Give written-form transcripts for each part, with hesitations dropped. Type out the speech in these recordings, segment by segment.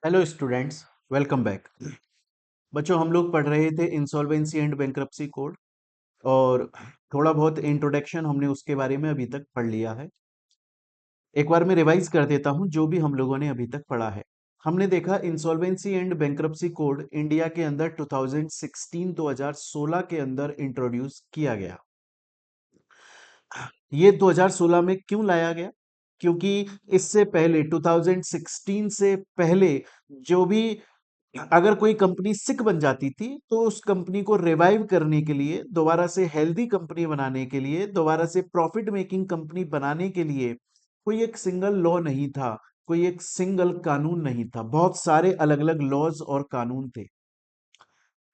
Hello students, welcome back. बच्चों, हम लोग पढ़ रहे थे इंसॉल्वेंसी एंड बैंक्रप्सी कोड और थोड़ा बहुत इंट्रोडक्शन हमने उसके बारे में अभी तक पढ़ लिया है। एक बार मैं रिवाइज कर देता हूं जो भी हम लोगों ने अभी तक पढ़ा है। हमने देखा insolvency and bankruptcy code India के अंदर 2016 के अंदर इंट्रोड्यूस किया गया। ये 2016 में क्यों लाया गया? क्योंकि इससे पहले 2016 से पहले जो भी अगर कोई कंपनी सिक बन जाती थी तो उस कंपनी को रिवाइव करने के लिए, दोबारा से हेल्दी कंपनी बनाने के लिए, दोबारा से प्रॉफिट मेकिंग कंपनी बनाने के लिए कोई एक सिंगल लॉ नहीं था, कोई एक सिंगल कानून नहीं था, बहुत सारे अलग अलग लॉज और कानून थे।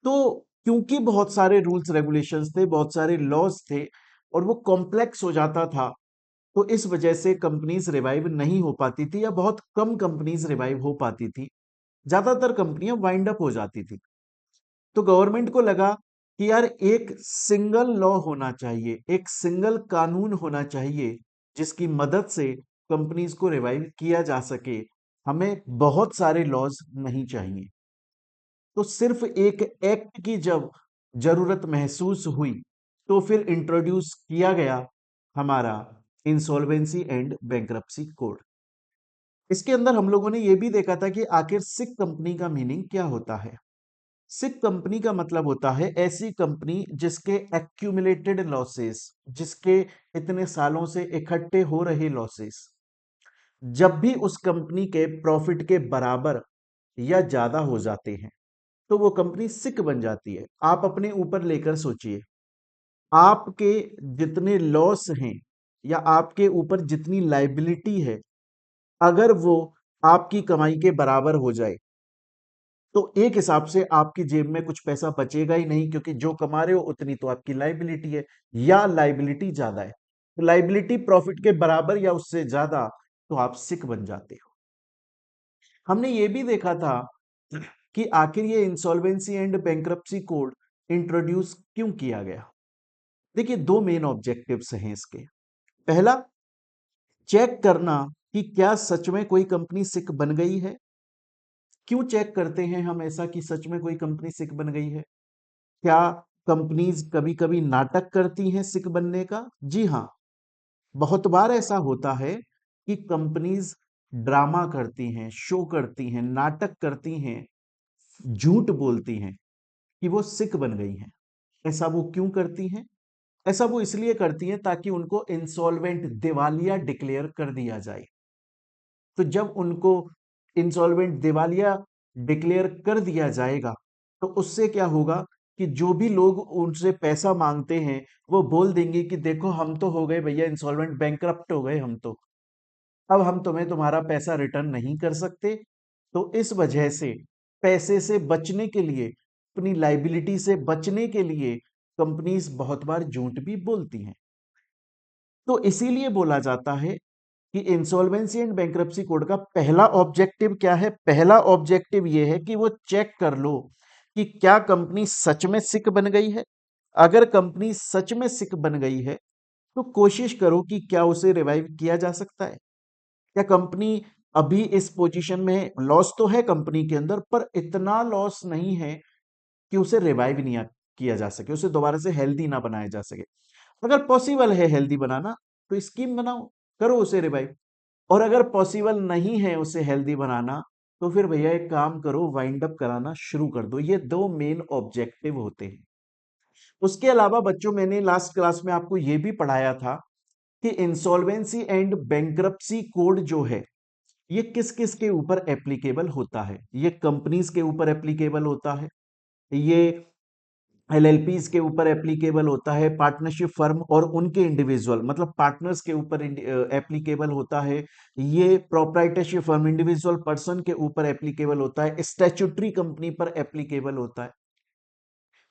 तो क्योंकि बहुत सारे रूल्स रेगुलेशंस थे, बहुत सारे लॉज थे और वो कॉम्प्लेक्स हो जाता था, तो इस वजह से कंपनीज रिवाइव नहीं हो पाती थी या बहुत कम कंपनीज रिवाइव हो पाती थी। ज्यादातर कंपनियां वाइंड अप हो जाती थी। तो गवर्नमेंट को लगा कि यार एक सिंगल लॉ होना चाहिए, एक सिंगल कानून होना चाहिए जिसकी मदद से कंपनीज को रिवाइव किया जा सके। हमें बहुत सारे लॉज नहीं चाहिए। तो सिर्फ एक एक्ट की जब जरूरत महसूस हुई तो फिर इंट्रोड्यूस किया गया हमारा इंसॉल्वेंसी एंड बैंक्रप्सी कोड। इसके अंदर हम लोगों ने यह भी देखा था कि आखिर सिक कंपनी का मीनिंग क्या होता है। सिक कंपनी का मतलब होता है ऐसी कंपनी जिसके एक्यूमुलेटेड लॉसेस, जिसके इतने सालों से इकट्ठे हो रहे लॉसेस जब भी उस कंपनी के प्रॉफिट के बराबर या ज्यादा हो जाते हैं तो वो कंपनी सिक बन जाती है। आप अपने ऊपर लेकर सोचिए, आपके जितने लॉस हैं या आपके ऊपर जितनी लाइबिलिटी है, अगर वो आपकी कमाई के बराबर हो जाए तो एक हिसाब से आपकी जेब में कुछ पैसा बचेगा ही नहीं, क्योंकि जो कमा रहे हो उतनी तो आपकी लाइबिलिटी है या लाइबिलिटी ज्यादा है। तो लाइबिलिटी प्रॉफिट के बराबर या उससे ज्यादा तो आप सिक बन जाते हो। हमने ये भी देखा था कि आखिर ये insolvency and bankruptcy code introduce क्यों किया गया। देखिए, दो मेन ऑब्जेक्टिव्स हैं इसके। पहला, चेक करना कि क्या सच में कोई कंपनी सिक बन गई है। क्यों चेक करते हैं हम ऐसा कि सच में कोई कंपनी सिक बन गई है? क्या कंपनीज कभी कभी नाटक करती हैं सिक बनने का? जी हाँ, बहुत बार ऐसा होता है कि कंपनीज ड्रामा करती हैं, शो करती हैं, नाटक करती हैं, झूठ बोलती हैं कि वो सिक बन गई हैं। ऐसा वो क्यों करती हैं? ऐसा वो इसलिए करती हैं ताकि उनको इंसॉल्वेंट, दिवालिया डिक्लेयर कर दिया जाए। तो जब उनको इंसॉल्वेंट, दिवालिया डिक्लेयर कर दिया जाएगा तो उससे क्या होगा कि जो भी लोग उनसे पैसा मांगते हैं वो बोल देंगे कि देखो, हम तो हो गए भैया इंसॉल्वेंट, बैंकरप्ट हो गए हम तो, अब हम तुम्हें तुम्हारा पैसा रिटर्न नहीं कर सकते। तो इस वजह से पैसे से बचने के लिए, अपनी लाइबिलिटी से बचने के लिए कंपनीज बहुत बार झूठ भी बोलती हैं। तो इसीलिए बोला जाता है कि इंसॉल्वेंसी एंड बैंक्रप्सी कोड का पहला ऑब्जेक्टिव क्या है? पहला ऑब्जेक्टिव यह है कि वो चेक कर लो कि क्या कंपनी सच में सिक बन गई है। अगर कंपनी सच में सिक बन गई है तो कोशिश करो कि क्या उसे रिवाइव किया जा सकता है। क्या कंपनी अभी इस पोजीशन में, लॉस तो है कंपनी के अंदर पर इतना लॉस नहीं है कि उसे रिवाइव नहीं किया जा सके, उसे दोबारा से हेल्दी ना बनाया जा सके। अगर पॉसिबल है हेल्दी बनाना तो स्कीम बनाओ, करो उसे रिवाइव। और अगर पॉसिबल नहीं है उसे हेल्दी बनाना तो फिर भैया एक काम करो, वाइंड अप कराना शुरू कर दो। ये दो मेन ऑब्जेक्टिव होते हैं। उसके अलावा बच्चों, मैंने लास्ट क्लास में आपको यह भी पढ़ाया था कि इंसॉल्वेंसी एंड बैंक्रप्सी कोड जो है ये किस किस के ऊपर एप्लीकेबल होता है। ये कंपनीज के ऊपर एप्लीकेबल होता है, ये एलएलपीज के ऊपर एप्लीकेबल होता है, पार्टनरशिप फर्म और उनके इंडिविजुअल मतलब पार्टनर्स के ऊपर एप्लीकेबल होता है, ये प्रोप्राइटरशिप फर्म, इंडिविजुअल पर्सन के ऊपर एप्लीकेबल होता है, स्टैट्यूटरी कंपनी पर एप्लीकेबल होता है।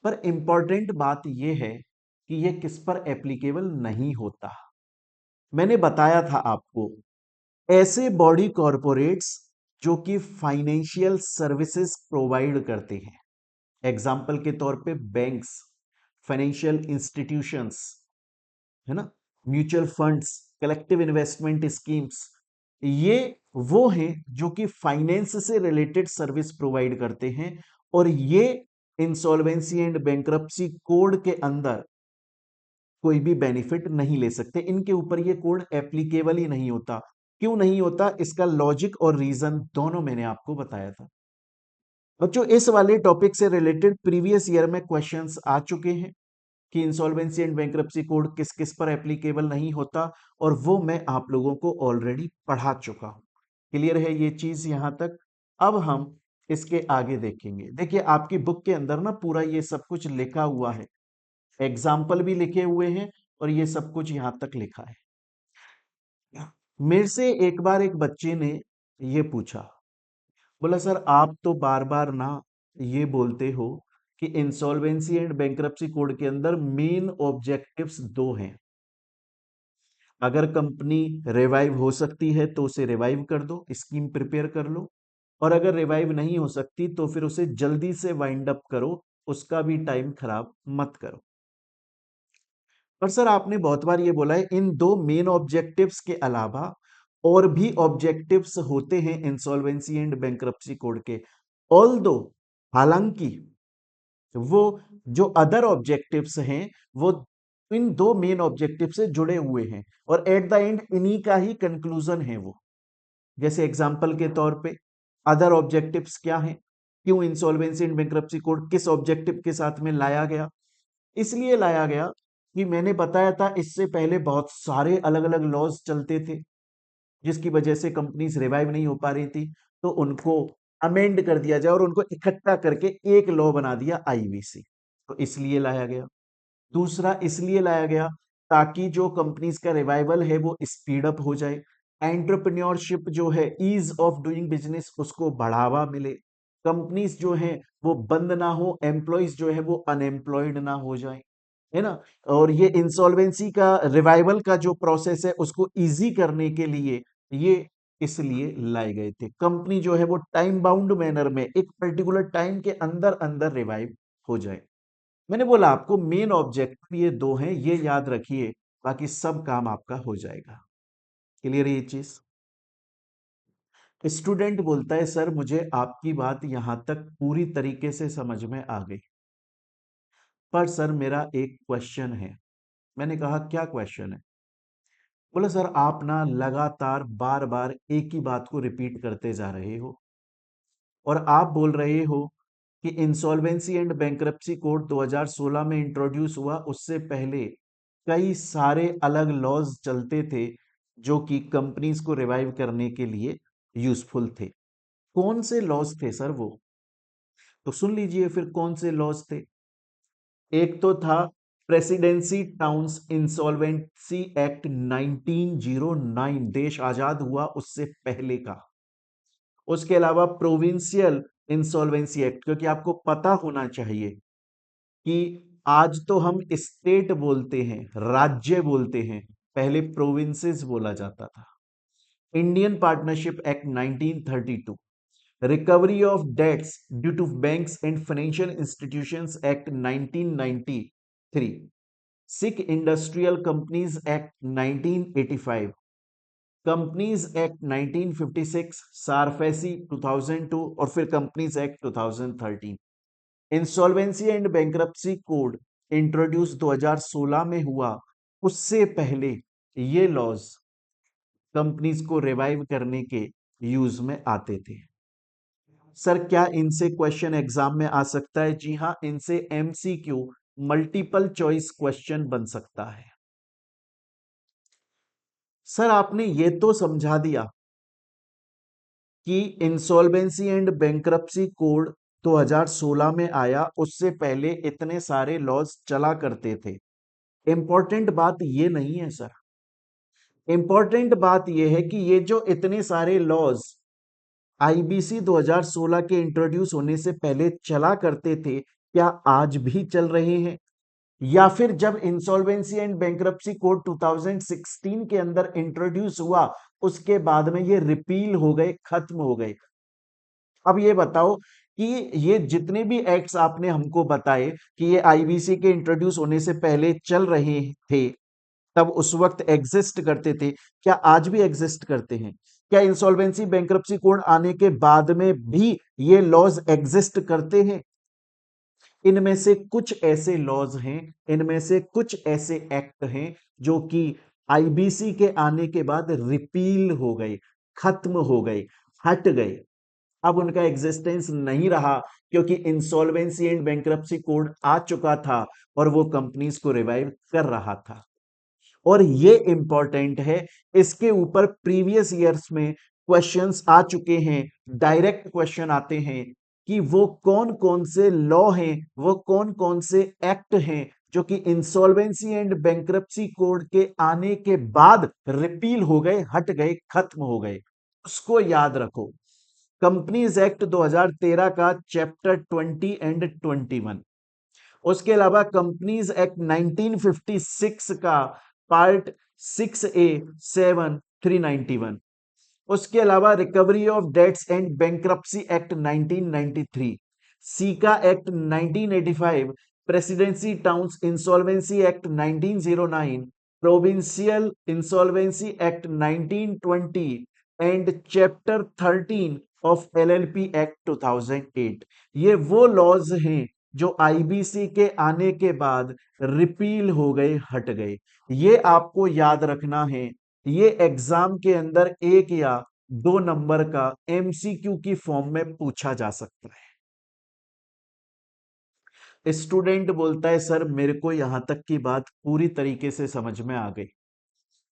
पर इंपॉर्टेंट बात यह है कि यह किस पर एप्लीकेबल नहीं होता। मैंने बताया था आपको, ऐसे बॉडी कॉरपोरेट्स जो कि फाइनेंशियल सर्विसेज प्रोवाइड करते हैं, एग्जाम्पल के तौर पे बैंक्स, फाइनेंशियल इंस्टीट्यूशंस, है ना, mutual funds, collective investment schemes, ये वो हैं जो कि फाइनेंस से रिलेटेड सर्विस प्रोवाइड करते हैं, और ये इंसॉल्वेंसी एंड बैंक्रप्सी कोड के अंदर कोई भी बेनिफिट नहीं ले सकते। इनके ऊपर ये कोड एप्लीकेबल ही नहीं होता। क्यों नहीं होता, इसका लॉजिक और रीजन दोनों मैंने आपको बताया था। बच्चों, इस वाले टॉपिक से रिलेटेड प्रीवियस ईयर में क्वेश्चंस आ चुके हैं कि इंसॉल्वेंसी एंड बैंक्रप्सी कोड किस किस पर एप्लीकेबल नहीं होता, और वो मैं आप लोगों को ऑलरेडी पढ़ा चुका हूं। क्लियर है ये चीज यहां तक? अब हम इसके आगे देखेंगे। देखिए, आपकी बुक के अंदर ना पूरा ये सब कुछ लिखा हुआ है, एग्जाम्पल भी लिखे हुए हैं, और ये सब कुछ यहां तक लिखा है। मेरे से एक बार एक बच्चे ने ये पूछा, बोला सर आप तो बार बार ना ये बोलते हो कि इंसॉल्वेंसी एंड बैंक्रप्सी कोड के अंदर मेन ऑब्जेक्टिव्स दो हैं। अगर कंपनी रिवाइव हो सकती है तो उसे रिवाइव कर दो, स्कीम प्रिपेयर कर लो, और अगर रिवाइव नहीं हो सकती तो फिर उसे जल्दी से वाइंड अप करो, उसका भी टाइम खराब मत करो। पर सर आपने बहुत बार ये बोला है इन दो मेन ऑब्जेक्टिव्स के अलावा और भी ऑब्जेक्टिव्स होते हैं इंसॉल्वेंसी एंड बैंक्रप्सी कोड के। ऑल दो, हालांकि वो जो अदर ऑब्जेक्टिव्स हैं वो इन दो मेन ऑब्जेक्टिव से जुड़े हुए हैं, और एट द एंड इन्हीं का ही कंक्लूजन है वो। जैसे एग्जांपल के तौर पे अदर ऑब्जेक्टिव्स क्या हैं, क्यों इंसॉल्वेंसी एंड बैंक्रप्सी कोड किस ऑब्जेक्टिव के साथ में लाया गया? इसलिए लाया गया कि मैंने बताया था इससे पहले बहुत सारे अलग अलग लॉज चलते थे जिसकी वजह से कंपनीज रिवाइव नहीं हो पा रही थी, तो उनको अमेंड कर दिया जाए और उनको इकट्ठा करके एक लॉ बना दिया, आईवीसी। तो इसलिए लाया गया। दूसरा इसलिए लाया गया ताकि जो कंपनीज का रिवाइवल है वो स्पीड अप हो जाए, एंटरप्रेन्योरशिप जो है, ईज ऑफ डूइंग बिजनेस, उसको बढ़ावा मिले, कंपनीज जो है वो बंद ना हो, एम्प्लॉयज जो है वो अनएम्प्लॉयड ना हो जाए, है ना। और ये इंसॉल्वेंसी का रिवाइवल का जो प्रोसेस है उसको इजी करने के लिए ये इसलिए लाए गए थे। कंपनी जो है वो टाइम बाउंड मैनर में एक पर्टिकुलर टाइम के अंदर अंदर रिवाइव हो जाए। मैंने बोला आपको मेन ऑब्जेक्टिव ये दो हैं, ये याद रखिए, बाकी सब काम आपका हो जाएगा। क्लियर है ये चीज? स्टूडेंट बोलता है सर मुझे आपकी बात यहां तक पूरी तरीके से समझ में आ गई, पर सर मेरा एक क्वेश्चन है। मैंने कहा क्या क्वेश्चन है? बोला सर आप ना लगातार बार बार एक ही बात को रिपीट करते जा रहे हो, और आप बोल रहे हो कि इंसॉल्वेंसी एंड बैंक्रप्सी कोड 2016 में इंट्रोड्यूस हुआ, उससे पहले कई सारे अलग लॉज चलते थे जो कि कंपनीज को रिवाइव करने के लिए यूजफुल थे। कौन से लॉज थे सर वो? तो सुन लीजिए फिर कौन से लॉज थे। एक तो था प्रेसिडेंसी टाउन्स इंसॉल्वेंसी एक्ट 1909, देश आजाद हुआ उससे पहले का। उसके अलावा प्रोविंशियल इंसॉल्वेंसी एक्ट, क्योंकि आपको पता होना चाहिए कि आज तो हम स्टेट बोलते हैं, राज्य बोलते हैं, पहले प्रोविंसेस बोला जाता था। Indian partnership act 1932, recovery of debts due to banks and financial institutions act 1993, sick industrial companies act 1985, companies act 1956, SARFAESI 2002, और फिर companies act 2013। Insolvency and bankruptcy code introduce 2016 में हुआ, उससे पहले ये लॉज कंपनीज को रिवाइव करने के यूज में आते थे। सर क्या इनसे क्वेश्चन एग्जाम में आ सकता है? जी हां, इनसे एमसीक्यू, मल्टीपल चॉइस क्वेश्चन बन सकता है। सर आपने ये तो समझा दिया कि इंसॉल्वेंसी एंड बैंक्रप्सी कोड 2016 में आया, उससे पहले इतने सारे लॉज चला करते थे। इंपॉर्टेंट बात ये नहीं है सर। इंपॉर्टेंट बात यह है कि ये जो इतने सारे लॉज आईबीसी 2016 के इंट्रोड्यूस होने से पहले चला करते थे, क्या आज भी चल रहे हैं? या फिर जब इंसॉल्वेंसी एंड बैंक्रप्सी कोड 2016 के अंदर इंट्रोड्यूस हुआ उसके बाद में ये रिपील हो गए, खत्म हो गए? अब ये बताओ कि ये जितने भी एक्ट्स आपने हमको बताए कि ये आईबीसी के इंट्रोड्यूस होने से पहले चल रहे थे, तब उस वक्त एग्जिस्ट करते थे, क्या आज भी एग्जिस्ट करते हैं? क्या इंसॉल्वेंसी बैंक्रप्सी कोड आने के बाद में भी ये लॉज एग्जिस्ट करते हैं? इनमें से कुछ ऐसे लॉज हैं, इनमें से कुछ ऐसे एक्ट हैं जो कि आईबीसी के आने के बाद रिपील हो गए, खत्म हो गए, हट गए। अब उनका एग्जिस्टेंस नहीं रहा क्योंकि इंसॉल्वेंसी एंड बैंक्रप्सी कोड आ चुका था और वो कंपनीज को रिवाइव कर रहा था। और ये इंपॉर्टेंट है, इसके ऊपर प्रीवियस ईयर्स में क्वेश्चंस आ चुके हैं, डायरेक्ट क्वेश्चन आते हैं कि वो कौन कौन से लॉ हैं, वो कौन कौन से एक्ट हैं जो कि इंसॉल्वेंसी एंड बैंक्रप्सी कोड के आने के बाद रिपील हो गए, हट गए, खत्म हो गए। उसको याद रखो। कंपनीज एक्ट 2013 का चैप्टर 20 एंड 21, उसके अलावा कंपनीज एक्ट 1956 का पार्ट 6A 7 391, उसके अलावा recovery of debts and bankruptcy act 1993, SICA act 1985, presidency towns insolvency act 1909, provincial insolvency act 1920 and chapter 13 of LLP act 2008। ये वो लॉज हैं जो आईबीसी के आने के बाद रिपील हो गए, हट गए। ये आपको याद रखना है। ये एग्जाम के अंदर 1 या 2 नंबर का एमसीक्यू की फॉर्म में पूछा जा सकता है। स्टूडेंट बोलता है सर मेरे को यहां तक की बात पूरी तरीके से समझ में आ गई।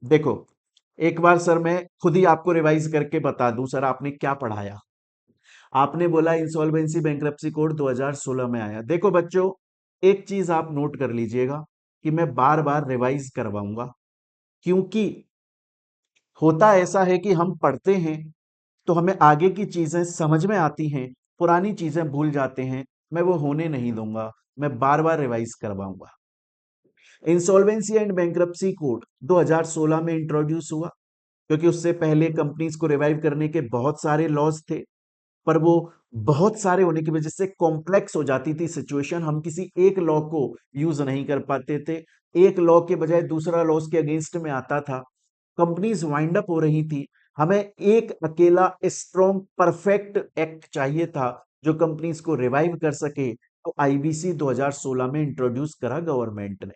देखो, एक बार सर मैं खुद ही आपको रिवाइज करके बता दूं, सर आपने क्या पढ़ाया। आपने बोला इंसॉल्वेंसी बैंक्रप्सी कोड 2016 में आया। देखो बच्चों, एक चीज आप नोट कर लीजिएगा कि मैं बार बार रिवाइज करवाऊंगा, क्योंकि होता ऐसा है कि हम पढ़ते हैं तो हमें आगे की चीजें समझ में आती हैं, पुरानी चीजें भूल जाते हैं। मैं वो होने नहीं दूंगा, मैं बार बार रिवाइज करवाऊंगा। इंसॉल्वेंसी एंड बैंक्रप्सी कोड 2016 में इंट्रोड्यूस हुआ, क्योंकि उससे पहले कंपनीज को रिवाइव करने के बहुत सारे लॉज थे, पर वो बहुत सारे होने की वजह से कॉम्प्लेक्स हो जाती थी सिचुएशन, हम किसी एक लॉ को यूज नहीं कर पाते थे। एक लॉ के बजाय दूसरा लॉ के अगेंस्ट में आता था, कंपनीज वाइंड अप हो रही थी। हमें एक अकेला स्ट्रॉन्ग परफेक्ट एक्ट चाहिए था जो कंपनीज को रिवाइव कर सके, तो आईबीसी 2016 में इंट्रोड्यूस करा गवर्नमेंट ने।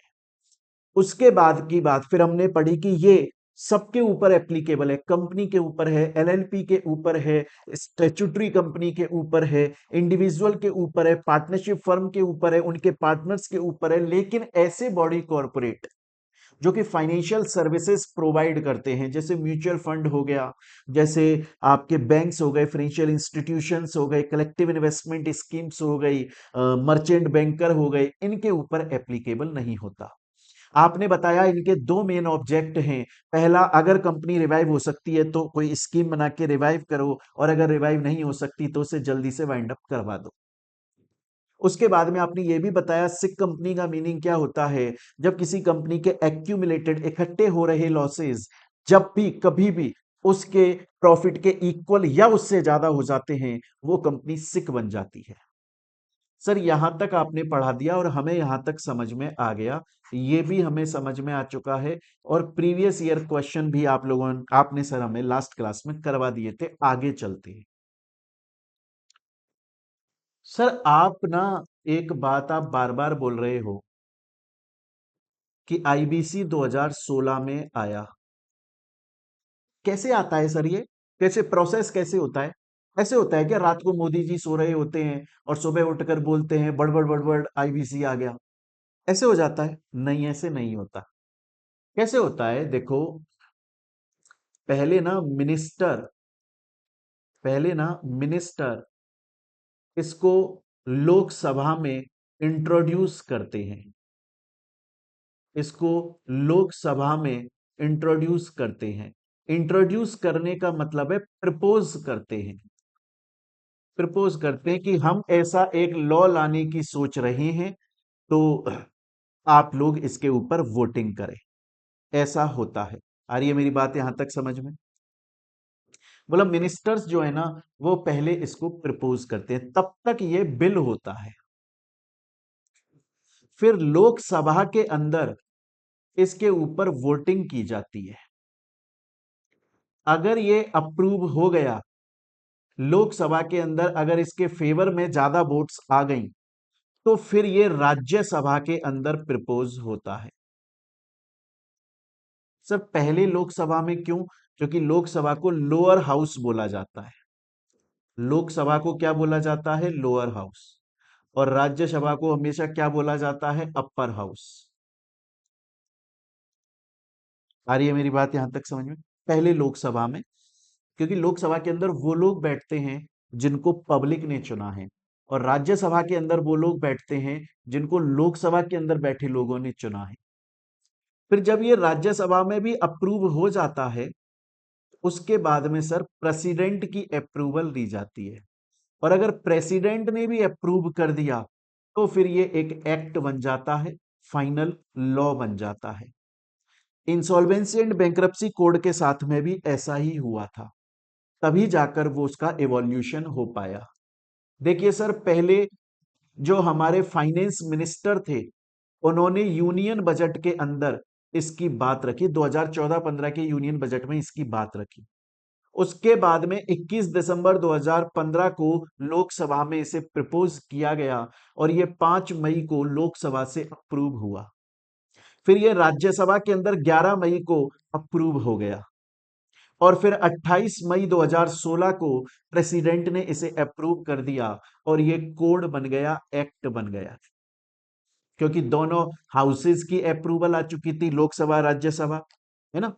उसके बाद की बात फिर हमने पढ़ी कि ये सबके ऊपर एप्लीकेबल है, कंपनी के ऊपर है, एलएलपी के ऊपर है, स्टैट्यूटरी कंपनी के ऊपर है, इंडिविजुअल के ऊपर है, पार्टनरशिप फर्म के ऊपर है, उनके पार्टनर्स के ऊपर है। लेकिन ऐसे बॉडी कॉरपोरेट जो कि फाइनेंशियल सर्विसेज प्रोवाइड करते हैं, जैसे म्यूचुअल फंड हो गया, जैसे आपके बैंक्स हो गए, फाइनेंशियल इंस्टीट्यूशंस हो गए, कलेक्टिव इन्वेस्टमेंट स्कीम्स हो गई, मर्चेंट बैंकर हो गए, इनके ऊपर एप्लीकेबल नहीं होता। आपने बताया इनके दो मेन ऑब्जेक्ट हैं। पहला, अगर कंपनी रिवाइव हो सकती है तो कोई स्कीम बना के रिवाइव करो, और अगर रिवाइव नहीं हो सकती तो उसे जल्दी से वाइंड अप करवा दो। उसके बाद में आपने ये भी बताया सिक कंपनी का मीनिंग क्या होता है। जब किसी कंपनी के एक्यूमुलेटेड इकट्ठे हो रहे लॉसेस जब भी कभी भी उसके प्रॉफिट के इक्वल या उससे ज्यादा हो जाते हैं, वो कंपनी सिक बन जाती है। सर यहां तक आपने पढ़ा दिया और हमें यहां तक समझ में आ गया, ये भी हमें समझ में आ चुका है। और प्रीवियस ईयर क्वेश्चन भी आपने सर हमें लास्ट क्लास में करवा दिए थे। आगे चलते हैं। सर आप ना, एक बात आप बार बार बोल रहे हो कि आईबीसी 2016 में आया। कैसे आता है सर ये? कैसे प्रोसेस कैसे होता है? ऐसे होता है कि रात को मोदी जी सो रहे होते हैं और सुबह उठकर बोलते हैं बड़बड़ बड़बड़ आईबीसी आ गया, ऐसे हो जाता है? नहीं, ऐसे नहीं होता। कैसे होता है देखो, पहले ना मिनिस्टर पहले ना मिनिस्टर इसको लोकसभा में इंट्रोड्यूस करते हैं। इसको लोकसभा में इंट्रोड्यूस करते हैं। इंट्रोड्यूस करने का मतलब है प्रपोज करते हैं। प्रपोज करते हैं कि हम ऐसा एक लॉ लाने की सोच रहे हैं, तो आप लोग इसके ऊपर वोटिंग करें। ऐसा होता है। आ रही है मेरी बात यहां तक समझ में? बोला मिनिस्टर्स जो है ना, वो पहले इसको प्रपोज करते हैं, तब तक ये बिल होता है। फिर लोकसभा के अंदर इसके ऊपर वोटिंग की जाती है। अगर ये अप्रूव हो गया, लोकसभा के अंदर अगर इसके फेवर में ज्यादा वोट्स आ गई, तो फिर ये राज्यसभा के अंदर प्रपोज होता है। सर पहले लोकसभा में क्यों? क्योंकि लोकसभा को लोअर हाउस बोला जाता है। लोकसभा को क्या बोला जाता है? Lower house. और राज्यसभा को हमेशा क्या बोला जाता है? Upper house. आ रही है मेरी बात यहां तक समझ में? पहले लोकसभा में, क्योंकि लोकसभा के अंदर वो लोग बैठते हैं जिनको पब्लिक ने चुना है, और राज्यसभा के अंदर वो लोग बैठते हैं जिनको लोकसभा के अंदर बैठे लोगों ने चुना है। फिर जब ये राज्यसभा में भी अप्रूव हो जाता है, उसके बाद में सर प्रेसिडेंट की अप्रूवल दी जाती है, और अगर प्रेसिडेंट ने भी अप्रूव कर दिया तो फिर ये एक एक्ट बन जाता है, फाइनल लॉ बन जाता है। इंसॉल्वेंसी एंड बैंक्रप्सी कोड के साथ में भी ऐसा ही हुआ था, तभी जाकर वो उसका एवोल्यूशन हो पाया। देखिए सर, पहले जो हमारे फाइनेंस मिनिस्टर थे, उन्होंने यूनियन बजट के अंदर इसकी बात रखी, 2014-15 के यूनियन बजट में इसकी बात रखी। उसके बाद में 21 दिसंबर 2015 को लोकसभा में इसे प्रपोज किया गया, और ये 5 मई को लोकसभा से अप्रूव हुआ। फिर ये राज्यसभा के अंदर 11 मई को अप्रूव हो गया, और फिर 28 मई 2016 को प्रेसिडेंट ने इसे अप्रूव कर दिया, और ये कोड बन गया, एक्ट बन गया, क्योंकि दोनों हाउसेस की अप्रूवल आ चुकी थी, लोकसभा राज्यसभा, है ना,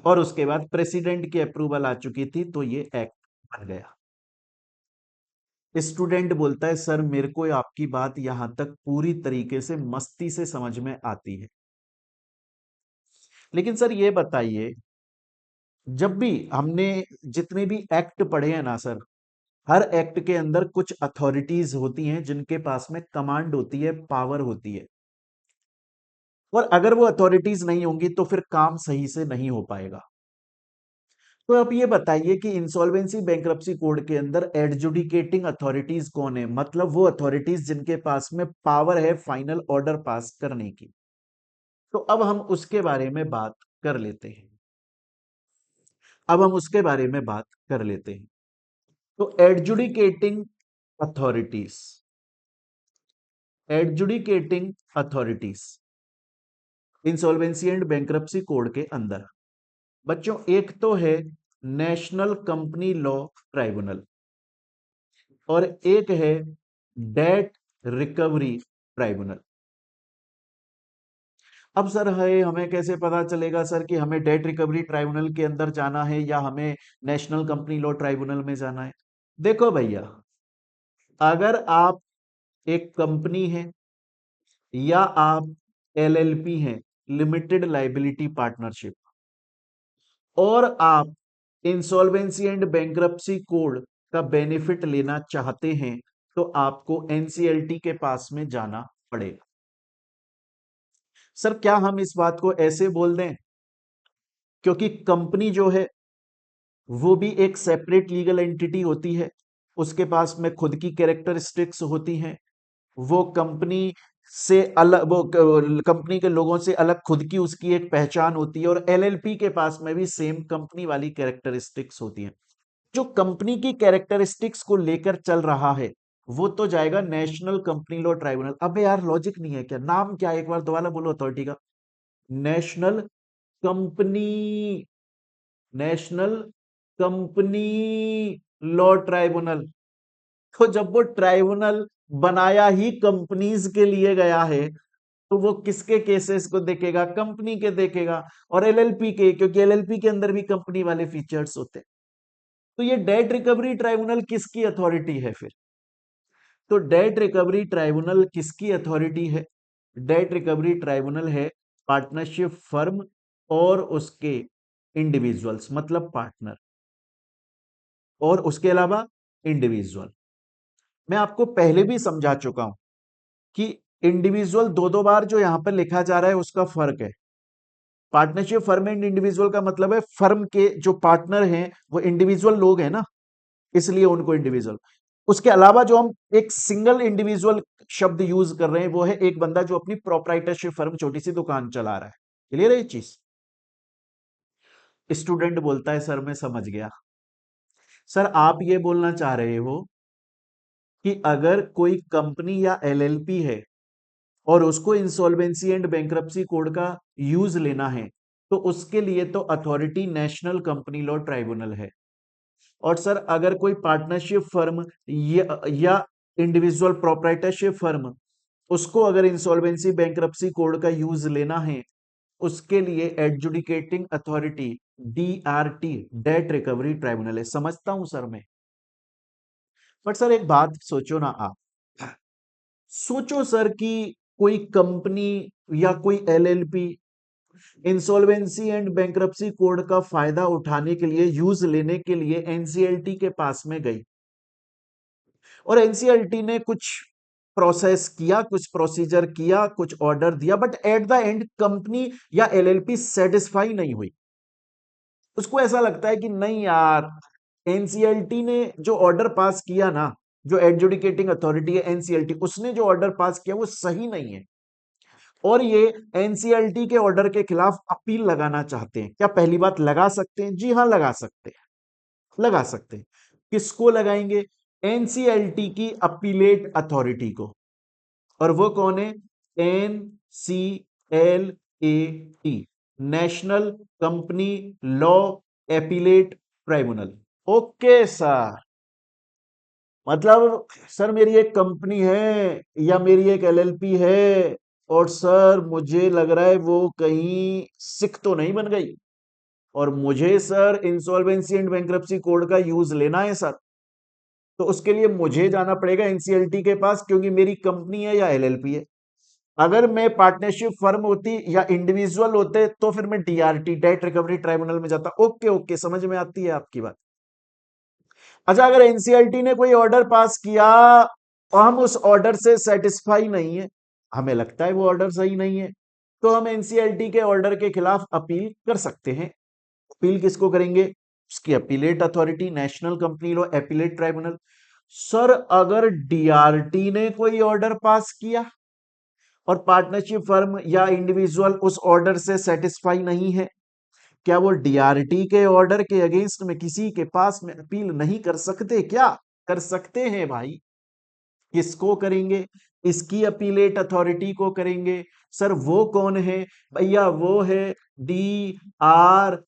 और उसके बाद प्रेसिडेंट की अप्रूवल आ चुकी थी, तो ये एक्ट बन गया। स्टूडेंट बोलता है सर मेरे को आपकी बात यहां तक पूरी तरीके से मस्ती से समझ में आती है, लेकिन सर ये बताइए, जब भी हमने जितने भी एक्ट पढ़े हैं ना सर, हर एक्ट के अंदर कुछ अथॉरिटीज होती हैं जिनके पास में कमांड होती है, पावर होती है, और अगर वो अथॉरिटीज नहीं होंगी तो फिर काम सही से नहीं हो पाएगा। तो आप ये बताइए कि इंसॉल्वेंसी बैंक्रप्सी कोड के अंदर एडजुडिकेटिंग अथॉरिटीज कौन है? मतलब वो अथॉरिटीज जिनके पास में पावर है फाइनल ऑर्डर पास करने की। तो अब हम उसके बारे में बात कर लेते हैं। अब हम उसके बारे में बात कर लेते हैं। तो adjudicating authorities, adjudicating authorities insolvency and bankruptcy code के अंदर, बच्चों एक तो है नेशनल कंपनी लॉ ट्राइब्यूनल, और एक है डेट रिकवरी ट्राइब्यूनल। अब सर है, हमें कैसे पता चलेगा सर कि हमें डेट रिकवरी ट्राइब्यूनल के अंदर जाना है या हमें नेशनल कंपनी लॉ ट्राइब्यूनल में जाना है? देखो भैया, अगर आप एक कंपनी है या आप एलएलपी हैं, लिमिटेड लाइबिलिटी पार्टनरशिप, और आप इंसॉल्वेंसी एंड बैंक्रप्सी कोड का बेनिफिट लेना चाहते हैं, तो आपको एनसीएलटी के पास में जाना पड़ेगा। सर क्या हम इस बात को ऐसे बोल दें? क्योंकि कंपनी जो है वो भी एक सेपरेट लीगल एंटिटी होती है, उसके पास में खुद की कैरेक्टरिस्टिक्स होती हैं, वो कंपनी से अलग, वो कंपनी के लोगों से अलग खुद की उसकी एक पहचान होती है, और एलएलपी के पास में भी सेम कंपनी वाली कैरेक्टरिस्टिक्स होती हैं। जो कंपनी की कैरेक्टरिस्टिक्स को लेकर चल रहा है, वो तो जाएगा नेशनल कंपनी लॉ ट्राइब्यूनल। अबे यार लॉजिक नहीं है क्या? नाम क्या है, एक बार दोबारा बोलो अथॉरिटी का। National company, national company law tribunal. तो जब वो ट्राइब्यूनल बनाया ही कंपनीज के लिए गया है, तो वो किसके केसेस को देखेगा? कंपनी के देखेगा, और एलएलपी के, क्योंकि एलएलपी के अंदर भी कंपनी वाले फीचर्स होते हैं। तो ये डेट रिकवरी ट्राइब्यूनल किसकी अथॉरिटी है फिर? तो डेट रिकवरी ट्राइब्यूनल किसकी अथॉरिटी है? डेट रिकवरी ट्राइब्यूनल है पार्टनरशिप फर्म और उसके इंडिविजुअल्स, मतलब पार्टनर, और उसके अलावा इंडिविजुअल। मैं आपको पहले भी समझा चुका हूं कि इंडिविजुअल दो दो बार जो यहां पर लिखा जा रहा है उसका फर्क है। पार्टनरशिप फर्म एंड इंडिविजुअल का मतलब है फर्म के जो पार्टनर हैं वो इंडिविजुअल लोग हैं ना, इसलिए उनको इंडिविजुअल। उसके अलावा जो हम एक सिंगल इंडिविजुअल शब्द यूज कर रहे हैं, वो है एक बंदा जो अपनी प्रोप्राइटरशिप फर्म, छोटी सी दुकान चला रहा है। क्लियर है ये चीज? स्टूडेंट बोलता है सर मैं समझ गया। सर आप ये बोलना चाह रहे हो कि अगर कोई कंपनी या एलएलपी है और उसको इंसॉल्वेंसी एंड बैंक्रप्सी कोड का यूज लेना है तो उसके लिए तो authority national company law tribunal है। और सर अगर कोई पार्टनरशिप फर्म या इंडिविजुअल प्रोप्राइटरशिप फर्म उसको अगर इंसॉल्वेंसी बैंक्रप्सी कोड का यूज लेना है उसके लिए adjudicating authority DRT, date recovery tribunal है। समझता हूं सर मैं। बट सर एक बात सोचो ना आप, सोचो सर कि कोई कंपनी या कोई LLP insolvency and bankruptcy code का फायदा उठाने के लिए, यूज लेने के लिए एनसीएलटी के पास में गई और एनसीएलटी ने कुछ प्रोसेस किया, कुछ प्रोसीजर किया, कुछ ऑर्डर दिया, but at the end company या एलएलपी सेटिस्फाई नहीं हुई। उसको ऐसा लगता है कि नहीं यार, एनसीएलटी ने जो ऑर्डर पास किया ना, जो एडजुडिकेटिंग अथॉरिटी है एनसीएलटी, उसने जो ऑर्डर पास किया वो सही नहीं है और ये एनसीएलटी के ऑर्डर के खिलाफ अपील लगाना चाहते हैं। क्या पहली बात लगा सकते हैं? जी हां लगा सकते हैं, लगा सकते हैं। किसको लगाएंगे? एनसीएलटी की अपीलेट अथॉरिटी को। और वो कौन है? NCLAT, national company law appellate tribunal. Okay sir, मतलब सर मेरी एक कंपनी है या मेरी एक एलएलपी है और सर मुझे लग रहा है वो कहीं सिख तो नहीं बन गई और मुझे sir insolvency and bankruptcy code का यूज लेना है सर, तो उसके लिए मुझे जाना पड़ेगा एनसीएलटी के पास क्योंकि मेरी कंपनी है या एलएलपी है। अगर मैं पार्टनरशिप फर्म होती या इंडिविजुअल होते तो फिर मैं डीआरटी, डेट रिकवरी ट्राइब्यूनल में जाता। ओके ओके, समझ में आती है आपकी बात। अच्छा, अगर एनसीएलटी ने कोई ऑर्डर पास किया और हम उस ऑर्डर से सेटिस्फाई नहीं है, हमें लगता है वो ऑर्डर सही नहीं है, तो हम एनसीएलटी के ऑर्डर के खिलाफ अपील कर सकते हैं। अपील किसको करेंगे? उसकी appellate authority, national company law appellate tribunal. Sir अगर डीआरटी ने कोई ऑर्डर पास किया और पार्टनरशिप फर्म या इंडिविजुअल उस ऑर्डर से सेटिस्फाई नहीं है, क्या वो डीआरटी के ऑर्डर के अगेंस्ट में किसी के पास में अपील नहीं कर सकते? क्या कर सकते हैं भाई। किसको करेंगे? इसकी अपीलेट अथॉरिटी को करेंगे। सर वो कौन है भैया? वो है डीआरएटी,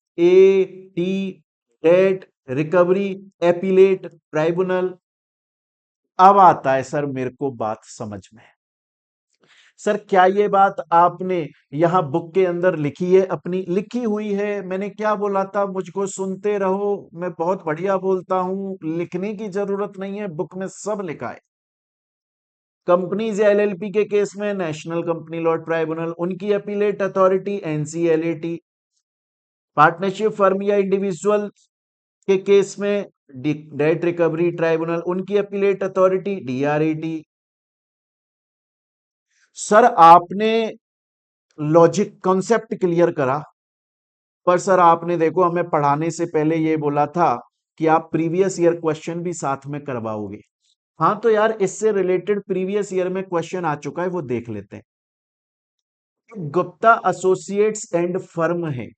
डेट रिकवरी अपीलेट ट्राइब्यूनल। अब आता है सर मेरे को बात समझ में। सर क्या ये बात आपने यहां बुक के अंदर लिखी है? अपनी लिखी हुई है। मैंने क्या बोला था? मुझको सुनते रहो, मैं बहुत बढ़िया बोलता हूं, लिखने की जरूरत नहीं है, बुक में सब लिखा है। कंपनीज या एलएलपी के केस में नेशनल कंपनी लॉ ट्राइब्यूनल, उनकी appellate authority NCLAT. Partnership firm या इंडिविजुअल के केस में डेट रिकवरी ट्राइब्यूनल, उनकी अपीलेट अथॉरिटी डीआरएटी। सर आपने लॉजिक कॉन्सेप्ट क्लियर करा, पर सर आपने देखो हमें पढ़ाने से पहले ये बोला था कि आप प्रीवियस ईयर क्वेश्चन भी साथ में करवाओगे। हाँ तो यार इससे रिलेटेड प्रीवियस ईयर में क्वेश्चन आ चुका है, वो देख लेते हैं। गुप्ता एसोसिएट्स एंड फर्म है,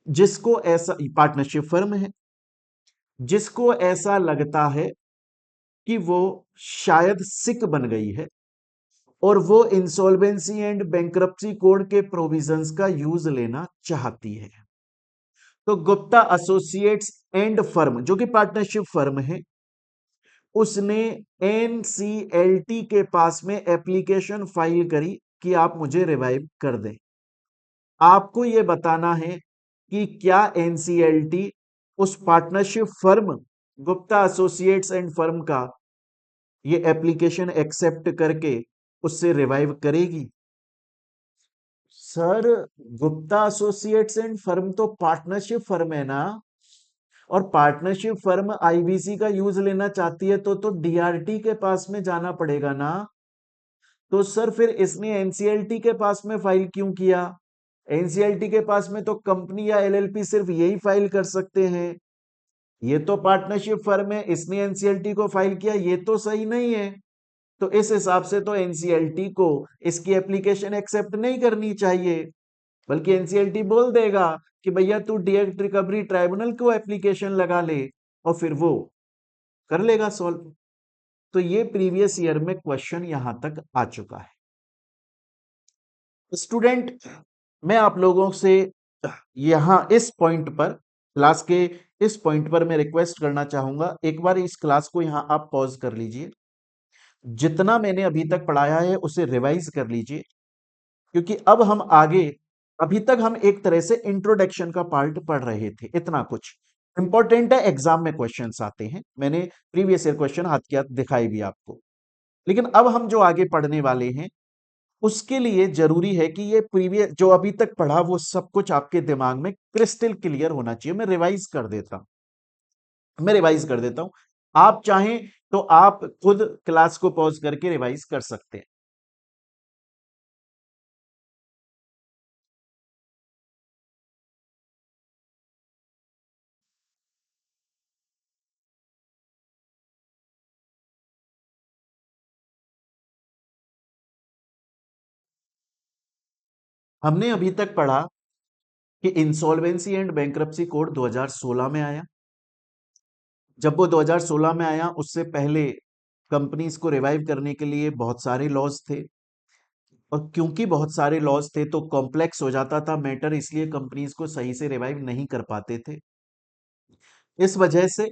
जिसको ऐसा, पार्टनरशिप फर्म है, जिसको ऐसा लगता है कि वो शायद सिक बन गई है और वो इंसॉल्वेंसी एंड बैंक्रप्सी कोड के प्रोविजंस का यूज लेना चाहती है, तो गुप्ता एसोसिएट्स एंड फर्म जो कि पार्टनरशिप फर्म है, उसने एनसीएलटी के पास में एप्लीकेशन फाइल करी कि आप मुझे रिवाइव कर दें। आपको यह बताना है कि क्या एनसीएलटी उस partnership firm Gupta associates and firm का ये एप्लीकेशन एक्सेप्ट करके उससे रिवाइव करेगी? Sir Gupta associates and firm तो पार्टनरशिप फर्म है ना, और पार्टनरशिप फर्म आईबीसी का यूज लेना चाहती है तो डीआरटी के पास में जाना पड़ेगा ना। तो सर फिर इसने एनसीएलटी के पास में फाइल क्यों किया? एनसीएलटी के पास में तो कंपनी या एलएलपी सिर्फ यही फाइल कर सकते हैं। ये तो पार्टनरशिप फर्म है, इसने एनसीएलटी को फाइल किया, ये तो सही नहीं है। तो इस हिसाब से तो एनसीएलटी को इसकी एप्लीकेशन एक्सेप्ट नहीं करनी चाहिए। बल्कि एनसीएलटी बोल देगा कि भैया तू डिएक्ट रिकवरी ट्राइब्यूनल को एप्लीकेशन लगा ले, और फिर वो कर लेगा सॉल्व। तो ये प्रीवियस ईयर में क्वेश्चन यहां तक आ चुका है। स्टूडेंट, मैं आप लोगों से यहां इस पॉइंट पर, क्लास के इस पॉइंट पर मैं रिक्वेस्ट करना चाहूंगा, एक बार इस क्लास को यहां आप पॉज कर लीजिए, जितना मैंने अभी तक पढ़ाया है उसे रिवाइज कर लीजिए, क्योंकि अब हम आगे, अभी तक हम एक तरह से इंट्रोडक्शन का पार्ट पढ़ रहे थे, इतना कुछ इंपॉर्टेंट है, एग्जाम में क्वेश्चंस आते हैं, मैंने प्रीवियस ईयर क्वेश्चन हाथ के हाथ दिखाई भी आपको। लेकिन अब हम जो आगे पढ़ने वाले हैं उसके लिए जरूरी है कि ये प्रीवियस जो अभी तक पढ़ा वो सब कुछ आपके दिमाग में क्रिस्टल क्लियर होना चाहिए। मैं रिवाइज कर देता हूं, आप चाहें तो आप खुद क्लास को पॉज करके रिवाइज कर सकते हैं। हमने अभी तक पढ़ा कि इंसॉल्वेंसी एंड बैंक्रप्सी कोड 2016 में आया। जब वो 2016 में आया, उससे पहले कंपनीज को रिवाइव करने के लिए बहुत सारे लॉज थे, और क्योंकि बहुत सारे लॉज थे तो कॉम्प्लेक्स हो जाता था मैटर, इसलिए कंपनीज को सही से रिवाइव नहीं कर पाते थे। इस वजह से,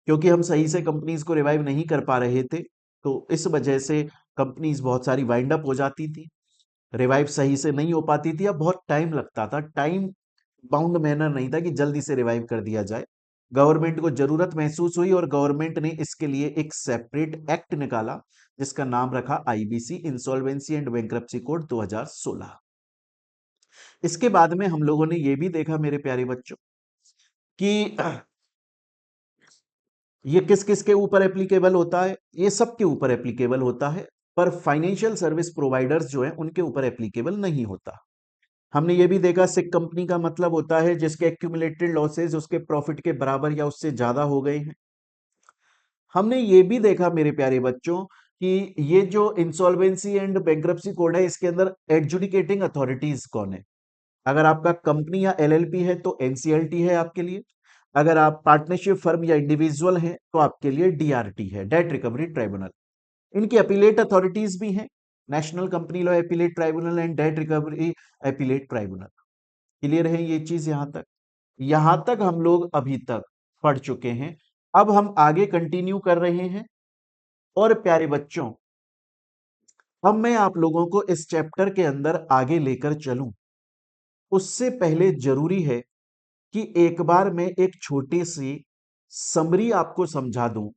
क्योंकि हम सही से कंपनीज को रिवाइव नहीं कर पा रहे थे, तो इस वजह से कंपनीज बहुत सारी वाइंड अप हो जाती थी, रिवाइव सही से नहीं हो पाती थी, अब बहुत टाइम लगता था, टाइम बाउंड मैनर नहीं था कि जल्दी से रिवाइव कर दिया जाए। गवर्नमेंट को जरूरत महसूस हुई और गवर्नमेंट ने इसके लिए एक सेपरेट एक्ट निकाला, जिसका नाम रखा IBC, insolvency and bankruptcy code 2016। इसके बाद में हम लोगों ने यह भी देखा मेरे प्यारे बच्चों कि ये किस किस के ऊपर एप्लीकेबल होता है, ये सब के ऊपर एप्लीकेबल होता है, पर फाइनेंशियल सर्विस प्रोवाइडर्स जो है उनके ऊपर एप्लीकेबल नहीं होता। हमने ये भी देखा, सिक कंपनी का मतलब होता है जिसके एक्यूमुलेटेड लॉसेज उसके प्रॉफिट के बराबर या उससे ज्यादा हो गए हैं। हमने ये भी देखा मेरे प्यारे बच्चों कि ये जो इंसॉल्वेंसी एंड बैंक्रप्सी कोड है, इसके अंदर एडजुडिकेटिंग अथॉरिटीज कौन है। अगर आपका कंपनी या एलएलपी है तो एनसीएलटी है आपके लिए, अगर आप पार्टनरशिप फर्म या इंडिविजुअल हैं तो आपके लिए डीआरटी है, डेट रिकवरी ट्राइब्यूनल। इनकी अपीलेट अथॉरिटीज भी हैं, national company law appellate tribunal and date recovery appellate tribunal. Clear है ये चीज यहां तक? यहां तक हम लोग अभी तक पढ़ चुके हैं। अब हम आगे कंटिन्यू कर रहे हैं, और प्यारे बच्चों, अब मैं आप लोगों को इस चैप्टर के अंदर आगे लेकर चलूं, उससे पहले जरूरी है कि एक बार मैं एक छोटी सी समरी आपको समझा दूं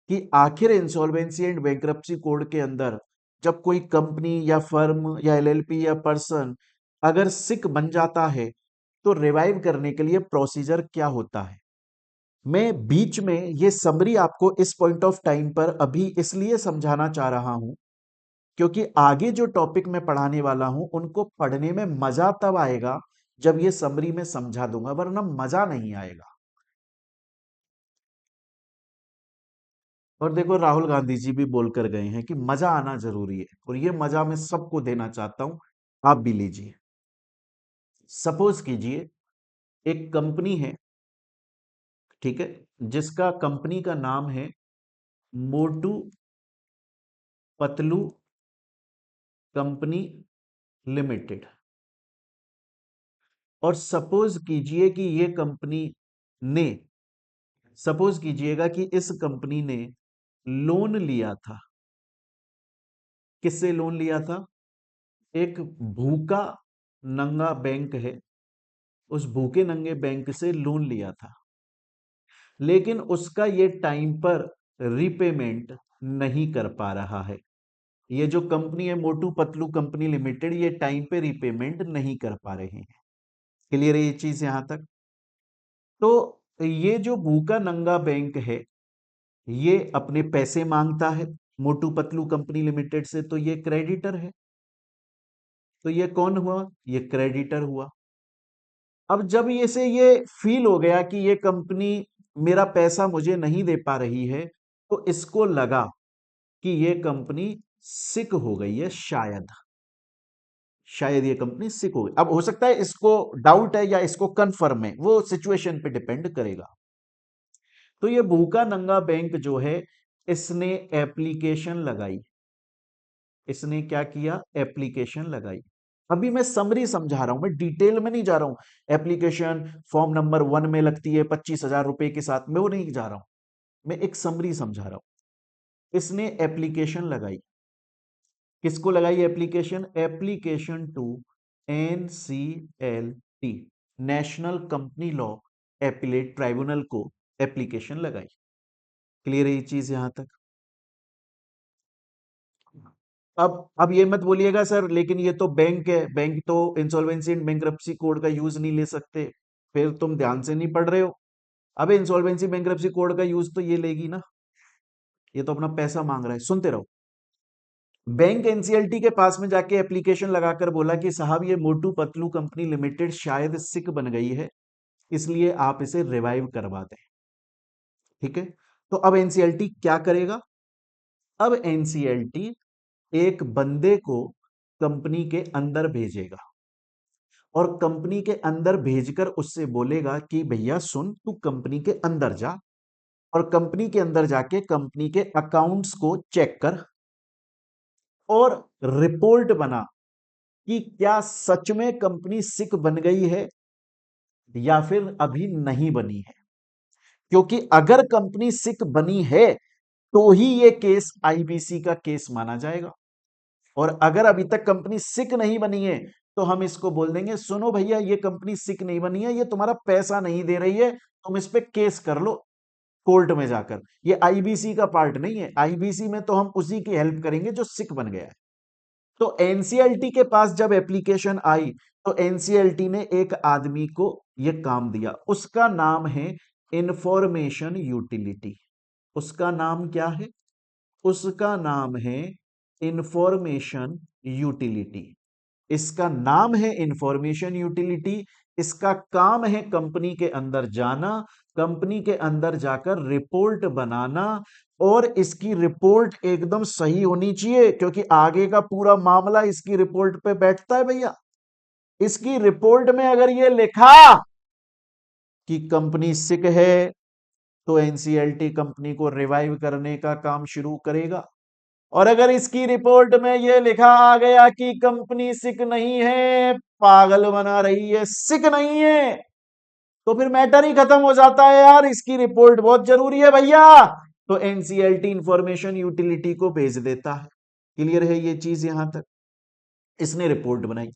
कि आखिर इंसॉल्वेंसी एंड बैंक्रप्सी कोड के अंदर जब कोई कंपनी या फर्म या एलएलपी या पर्सन अगर सिक बन जाता है तो रिवाइव करने के लिए प्रोसीजर क्या होता है। मैं बीच में ये समरी आपको इस पॉइंट ऑफ टाइम पर अभी इसलिए समझाना चाह रहा हूं क्योंकि आगे जो टॉपिक मैं पढ़ाने वाला हूं उनको पढ़ने में मजा तब आएगा जब ये समरी में समझा दूंगा, वरना मजा नहीं आएगा। और देखो, राहुल गांधी जी भी बोलकर गए हैं कि मजा आना जरूरी है, और ये मजा मैं सबको देना चाहता हूं, आप भी लीजिए। सपोज कीजिए एक कंपनी है, ठीक है, जिसका कंपनी का नाम है मोटू पतलू कंपनी लिमिटेड। और सपोज कीजिए कि ये कंपनी ने, सपोज कीजिएगा कि इस कंपनी ने लोन लिया था। किससे लोन लिया था? एक भूखा नंगा बैंक है, उस भूखे नंगे बैंक से लोन लिया था, लेकिन उसका ये टाइम पर रीपेमेंट नहीं कर पा रहा है। ये जो कंपनी है मोटू पतलू कंपनी लिमिटेड, ये टाइम पे रीपेमेंट नहीं कर पा रहे हैं। क्लियर है ये चीज यहां तक? तो ये जो भूखा नंगा बैंक है, ये अपने पैसे मांगता है मोटू पतलू कंपनी लिमिटेड से, तो ये क्रेडिटर है। तो ये कौन हुआ? ये क्रेडिटर हुआ। अब जब ये से ये फील हो गया कि ये कंपनी मेरा पैसा मुझे नहीं दे पा रही है, तो इसको लगा कि ये कंपनी सिक हो गई है शायद। शायद ये कंपनी सिक हो गई। अब हो सकता है इसको डाउट है या इसको कंफर्म है, वो सिचुएशन पे डिपेंड करेगा। तो ये भूखा नंगा बैंक जो है, इसने एप्लीकेशन लगाई। इसने क्या किया? एप्लीकेशन लगाई। अभी मैं समरी समझा रहा हूं, मैं डिटेल में नहीं जा रहा हूं। एप्लीकेशन फॉर्म नंबर 1 में लगती है 25,000 रुपए के साथ, मैं वो नहीं जा रहा हूं। मैं एक समरी समझा रहा हूं। इसने एप्लीकेशन लगाई। किसको लगाई application? Application to NCLT, national company law appellate tribunal को एप्लीकेशन लगाई। क्लियर है ये चीज यहां तक? अब ये मत बोलिएगा सर लेकिन ये तो बैंक है, बैंक तो इंसॉल्वेंसी एंड बैंक्रप्सी कोड का यूज नहीं ले सकते। फिर तुम ध्यान से नहीं पढ़ रहे हो। अबे इंसॉल्वेंसी बैंक्रप्सी कोड का यूज तो ये लेगी ना, ये तो अपना पैसा मांग रहा है। सुनते रहो। बैंक एनसीएलटी के पास में जाके एप्लीकेशन लगाकर बोला कि साहब ये मोटू पतलू कंपनी लिमिटेड शायद सिक बन गई है, इसलिए आप इसे रिवाइव करवा दें। ठीक है, तो अब एनसीएलटी क्या करेगा? अब एनसीएलटी एक बंदे को कंपनी के अंदर भेजेगा और कंपनी के अंदर भेजकर उससे बोलेगा कि भैया सुन, तू कंपनी के अंदर जा और कंपनी के अंदर जाके कंपनी के अकाउंट्स को चेक कर और रिपोर्ट बना कि क्या सच में कंपनी सिक बन गई है या फिर अभी नहीं बनी है। क्योंकि अगर कंपनी सिक बनी है तो ही ये केस आईबीसी का केस माना जाएगा, और अगर अभी तक कंपनी सिक नहीं बनी है तो हम इसको बोल देंगे सुनो भैया ये कंपनी सिक नहीं बनी है, ये तुम्हारा पैसा नहीं दे रही है, तुम इस पे केस कर लो कोर्ट में जाकर। ये आईबीसी का पार्ट नहीं है, आईबीसी में तो हम उसी की हेल्प करेंगे जो सिक बन गया है। तो एनसीएलटी के पास जब एप्लीकेशन आई तो एनसीएलटी ने एक आदमी को यह काम दिया, उसका नाम है इंफॉर्मेशन यूटिलिटी। उसका नाम क्या है? उसका नाम है इंफॉर्मेशन यूटिलिटी। इसका नाम है इंफॉर्मेशन यूटिलिटी। इसका काम है कंपनी के अंदर जाना, कंपनी के अंदर जाकर रिपोर्ट बनाना, और इसकी रिपोर्ट एकदम सही होनी चाहिए क्योंकि आगे का पूरा मामला इसकी रिपोर्ट पे बैठता है भैया। इसकी रिपोर्ट में अगर यह लिखा कि कंपनी सिक है तो एनसीएलटी कंपनी को रिवाइव करने का काम शुरू करेगा, और अगर इसकी रिपोर्ट में यह लिखा आ गया कि कंपनी सिक नहीं है, पागल बना रही है, सिक नहीं है, तो फिर मैटर ही खत्म हो जाता है यार, इसकी रिपोर्ट बहुत जरूरी है भैया। तो एनसीएलटी इंफॉर्मेशन यूटिलिटी को भेज देता है। क्लियर है ये चीज यहां तक? इसने रिपोर्ट बनाई।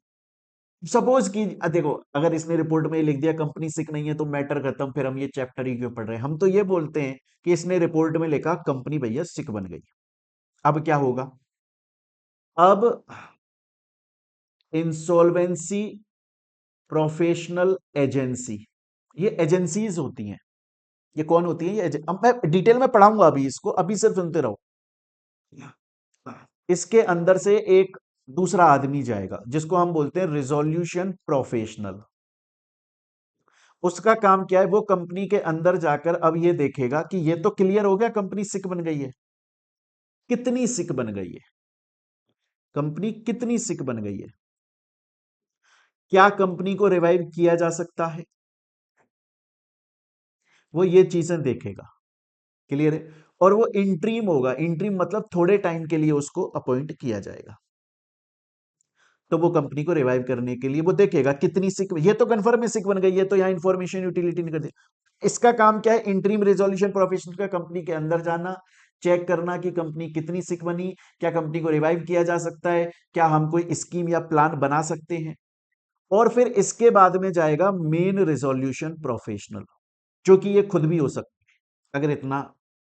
सपोज कि देखो अगर इसने रिपोर्ट में लिख दिया कंपनी सिक नहीं है तो मैटर खत्म, फिर हम ये चैप्टर ही क्यों पढ़ रहे हैं। हम तो ये बोलते हैं कि इसने रिपोर्ट में लिखा कंपनी भैया सिक बन गई। अब क्या होगा? अब इंसॉल्वेंसी प्रोफेशनल एजेंसी, ये एजेंसीज होती हैं। ये कौन होती है? ये अब मैं डिटेल में पढ़ाऊंगा अभी इसको, अभी सिर्फ सुनते रहो। इसके अंदर से एक दूसरा आदमी जाएगा जिसको हम बोलते हैं रिजोल्यूशन प्रोफेशनल। उसका काम क्या है? वो कंपनी के अंदर जाकर अब ये देखेगा कि ये तो क्लियर हो गया कंपनी सिक बन गई है। कितनी सिक बन गई है कंपनी, कितनी सिक बन गई है, क्या कंपनी को रिवाइव किया जा सकता है, वो ये चीजें देखेगा। क्लियर है? और वो इंट्रीम होगा, इंट्रीम मतलब थोड़े टाइम के लिए उसको अपॉइंट किया जाएगा। तो वो कंपनी को रिवाइव करने के लिए वो देखेगा कितनी सिक, ये तो कंफर्म है सिक बन गई है, तो यहां इंफॉर्मेशन यूटिलिटी नहीं कर दी। इसका काम क्या है? इंट्रीम रिजोल्यूशन प्रोफेशनल का कंपनी के अंदर जाना, चेक करना कि कंपनी कितनी सिक बनी, क्या कंपनी को रिवाइव किया जा सकता है, क्या हम कोई स्कीम या प्लान बना सकते हैं। और फिर इसके बाद में जाएगा मेन रिजोल्यूशन प्रोफेशनल, जो कि ये खुद भी हो सकता है अगर इतना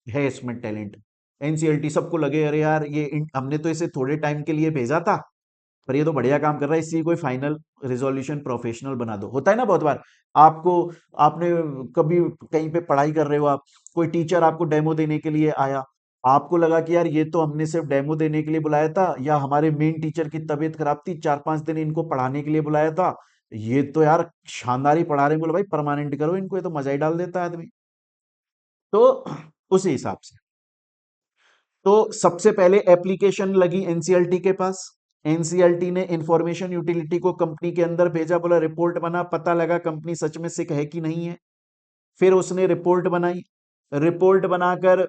है इसमें टैलेंट। एनसीएलटी सबको लगे अरे यार ये हमने तो इसे थोड़े टाइम के लिए भेजा था पर ये तो बढ़िया काम कर रहा है, इसी कोई फाइनल रिजोल्यूशन प्रोफेशनल बना दो। होता है ना बहुत बार, आपको आपने कभी कहीं पे पढ़ाई कर रहे हो आप, कोई टीचर आपको डेमो देने के लिए आया, आपको लगा कि यार ये तो हमने सिर्फ डेमो देने के लिए बुलाया था, या हमारे मेन टीचर की तबीयत खराब थी 4-5 दिन इनको पढ़ाने के लिए बुलाया था, ये तो यार शानदार ही पढ़ा रहे हैं, बोलो भाई परमानेंट करो इनको, ये तो मजा ही डाल देता है आदमी। तो उसी हिसाब से तो सबसे पहले एप्लीकेशन लगी एनसीएलटी के पास। एनसीएलटी ने इंफॉर्मेशन यूटिलिटी को कंपनी के अंदर भेजा, बोला रिपोर्ट बना, पता लगा कंपनी सच में सिक है कि नहीं है। फिर उसने रिपोर्ट बनाई, रिपोर्ट बनाकर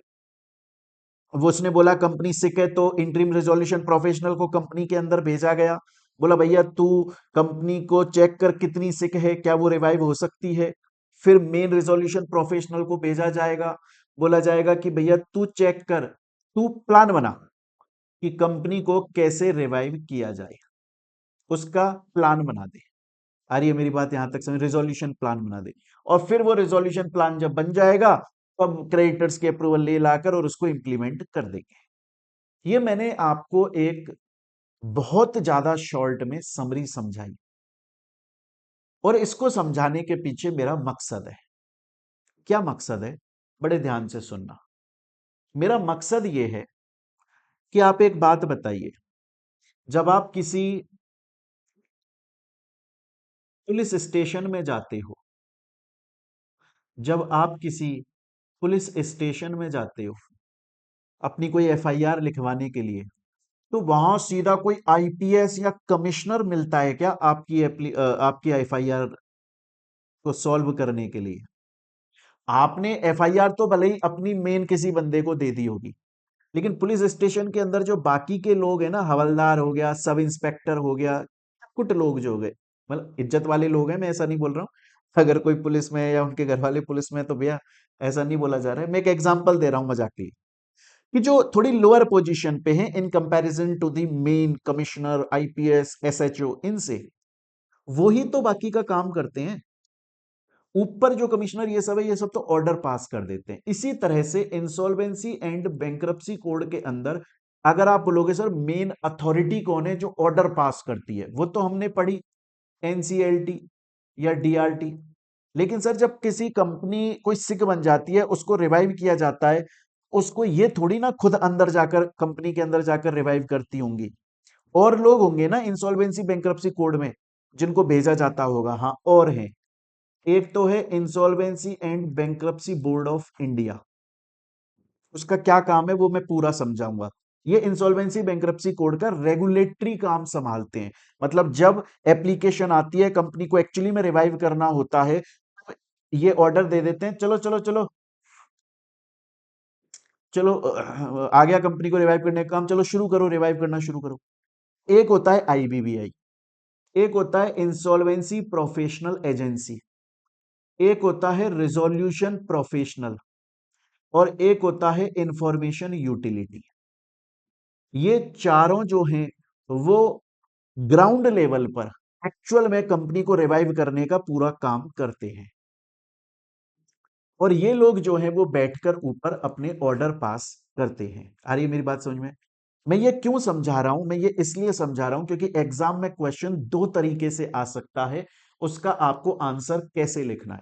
वो उसने बोला कंपनी सिक है, तो इंटरिम रेजोल्यूशन प्रोफेशनल को कंपनी के अंदर भेजा गया, बोला भैया तू कंपनी को चेक कर कितनी सिक है, क्या वो रिवाइव हो सकती है। फिर मेन रेजोल्यूशन प्रोफेशनल को भेजा जाएगा, बोला जाएगा कि भैया तू चेक कर, तू प्लान बना कि कंपनी को कैसे रिवाइव किया जाए, उसका प्लान बना दे। आ रही है मेरी बात यहां तक समझ? रेजोल्यूशन प्लान बना दे, और फिर वो रेजोल्यूशन प्लान जब बन जाएगा तब क्रेडिटर्स के अप्रूवल ले लाकर और उसको इंप्लीमेंट कर देंगे। ये मैंने आपको एक बहुत ज्यादा शॉर्ट में समरी समझाई, और इसको समझाने के पीछे मेरा मकसद है। क्या मकसद है? बड़े ध्यान से सुनना। मेरा मकसद ये है कि आप एक बात बताइए, जब आप किसी पुलिस स्टेशन में जाते हो, जब आप किसी पुलिस स्टेशन में जाते हो अपनी कोई एफआईआर लिखवाने के लिए, तो वहां सीधा कोई आईपीएस या कमिश्नर मिलता है क्या आपकी एफआईआर को सॉल्व करने के लिए? आपने एफआईआर तो भले ही अपनी मेन किसी बंदे को दे दी होगी, लेकिन पुलिस स्टेशन के अंदर जो बाकी के लोग हैं ना, हवलदार हो गया, सब इंस्पेक्टर हो गया, कुछ लोग जो हो गए, मतलब इज्जत वाले लोग हैं, मैं ऐसा नहीं बोल रहा हूं। अगर कोई पुलिस में है या उनके घर वाले पुलिस में है, तो भैया ऐसा नहीं बोला जा रहा है, मैं एक एग्जांपल दे रहा हूं मजाक के लिए, कि जो थोड़ी लोअर पोजीशन पे हैं in comparison to the main commissioner, IPS, SHO, इनसे, वही तो बाकी का काम करते हैं। ऊपर जो कमिश्नर ये सब है, ये सब तो ऑर्डर पास कर देते हैं। इसी तरह से इंसॉल्वेंसी एंड बैंक्रप्सी कोड के अंदर अगर आप बोलोगे सर मेन अथॉरिटी कौन है जो ऑर्डर पास करती है, वो तो हमने पढ़ी एनसीएलटी या डीआरटी। लेकिन सर जब किसी कंपनी कोई सिक बन जाती है, उसको रिवाइव किया जाता है, उसको ये थोड़ी ना खुद अंदर जाकर कंपनी के अंदर जाकर रिवाइव करती होंगी, और लोग होंगे ना इंसॉल्वेंसी बैंक्रप्सी कोड में जिनको भेजा जाता होगा। हाँ, और हैं, एक तो है insolvency and bankruptcy board of India, उसका क्या काम है वो मैं पूरा समझाऊंगा। ये इंसॉल्वेंसी बैंक्रप्सी कोड का रेगुलेटरी काम संभालते हैं, मतलब जब एप्लीकेशन आती है कंपनी को एक्चुअली में रिवाइव करना होता है, तो ये ऑर्डर दे देते हैं, चलो चलो चलो चलो, आ गया कंपनी को रिवाइव करने का काम, चलो शुरू करो, रिवाइव करना शुरू करो। एक होता है आईबीबीआई, एक होता है इंसॉल्वेंसी प्रोफेशनल एजेंसी, एक होता है रिजोल्यूशन प्रोफेशनल, और एक होता है इंफॉर्मेशन यूटिलिटी। ये चारों जो हैं वो ग्राउंड लेवल पर एक्चुअल में कंपनी को रिवाइव करने का पूरा काम करते हैं, और ये लोग जो हैं वो बैठकर ऊपर अपने ऑर्डर पास करते हैं। आ रही है मेरी बात समझ में? मैं ये क्यों समझा रहा हूं? मैं ये इसलिए समझा रहा हूं क्योंकि एग्जाम में क्वेश्चन दो तरीके से आ सकता है, उसका आपको आंसर कैसे लिखना है।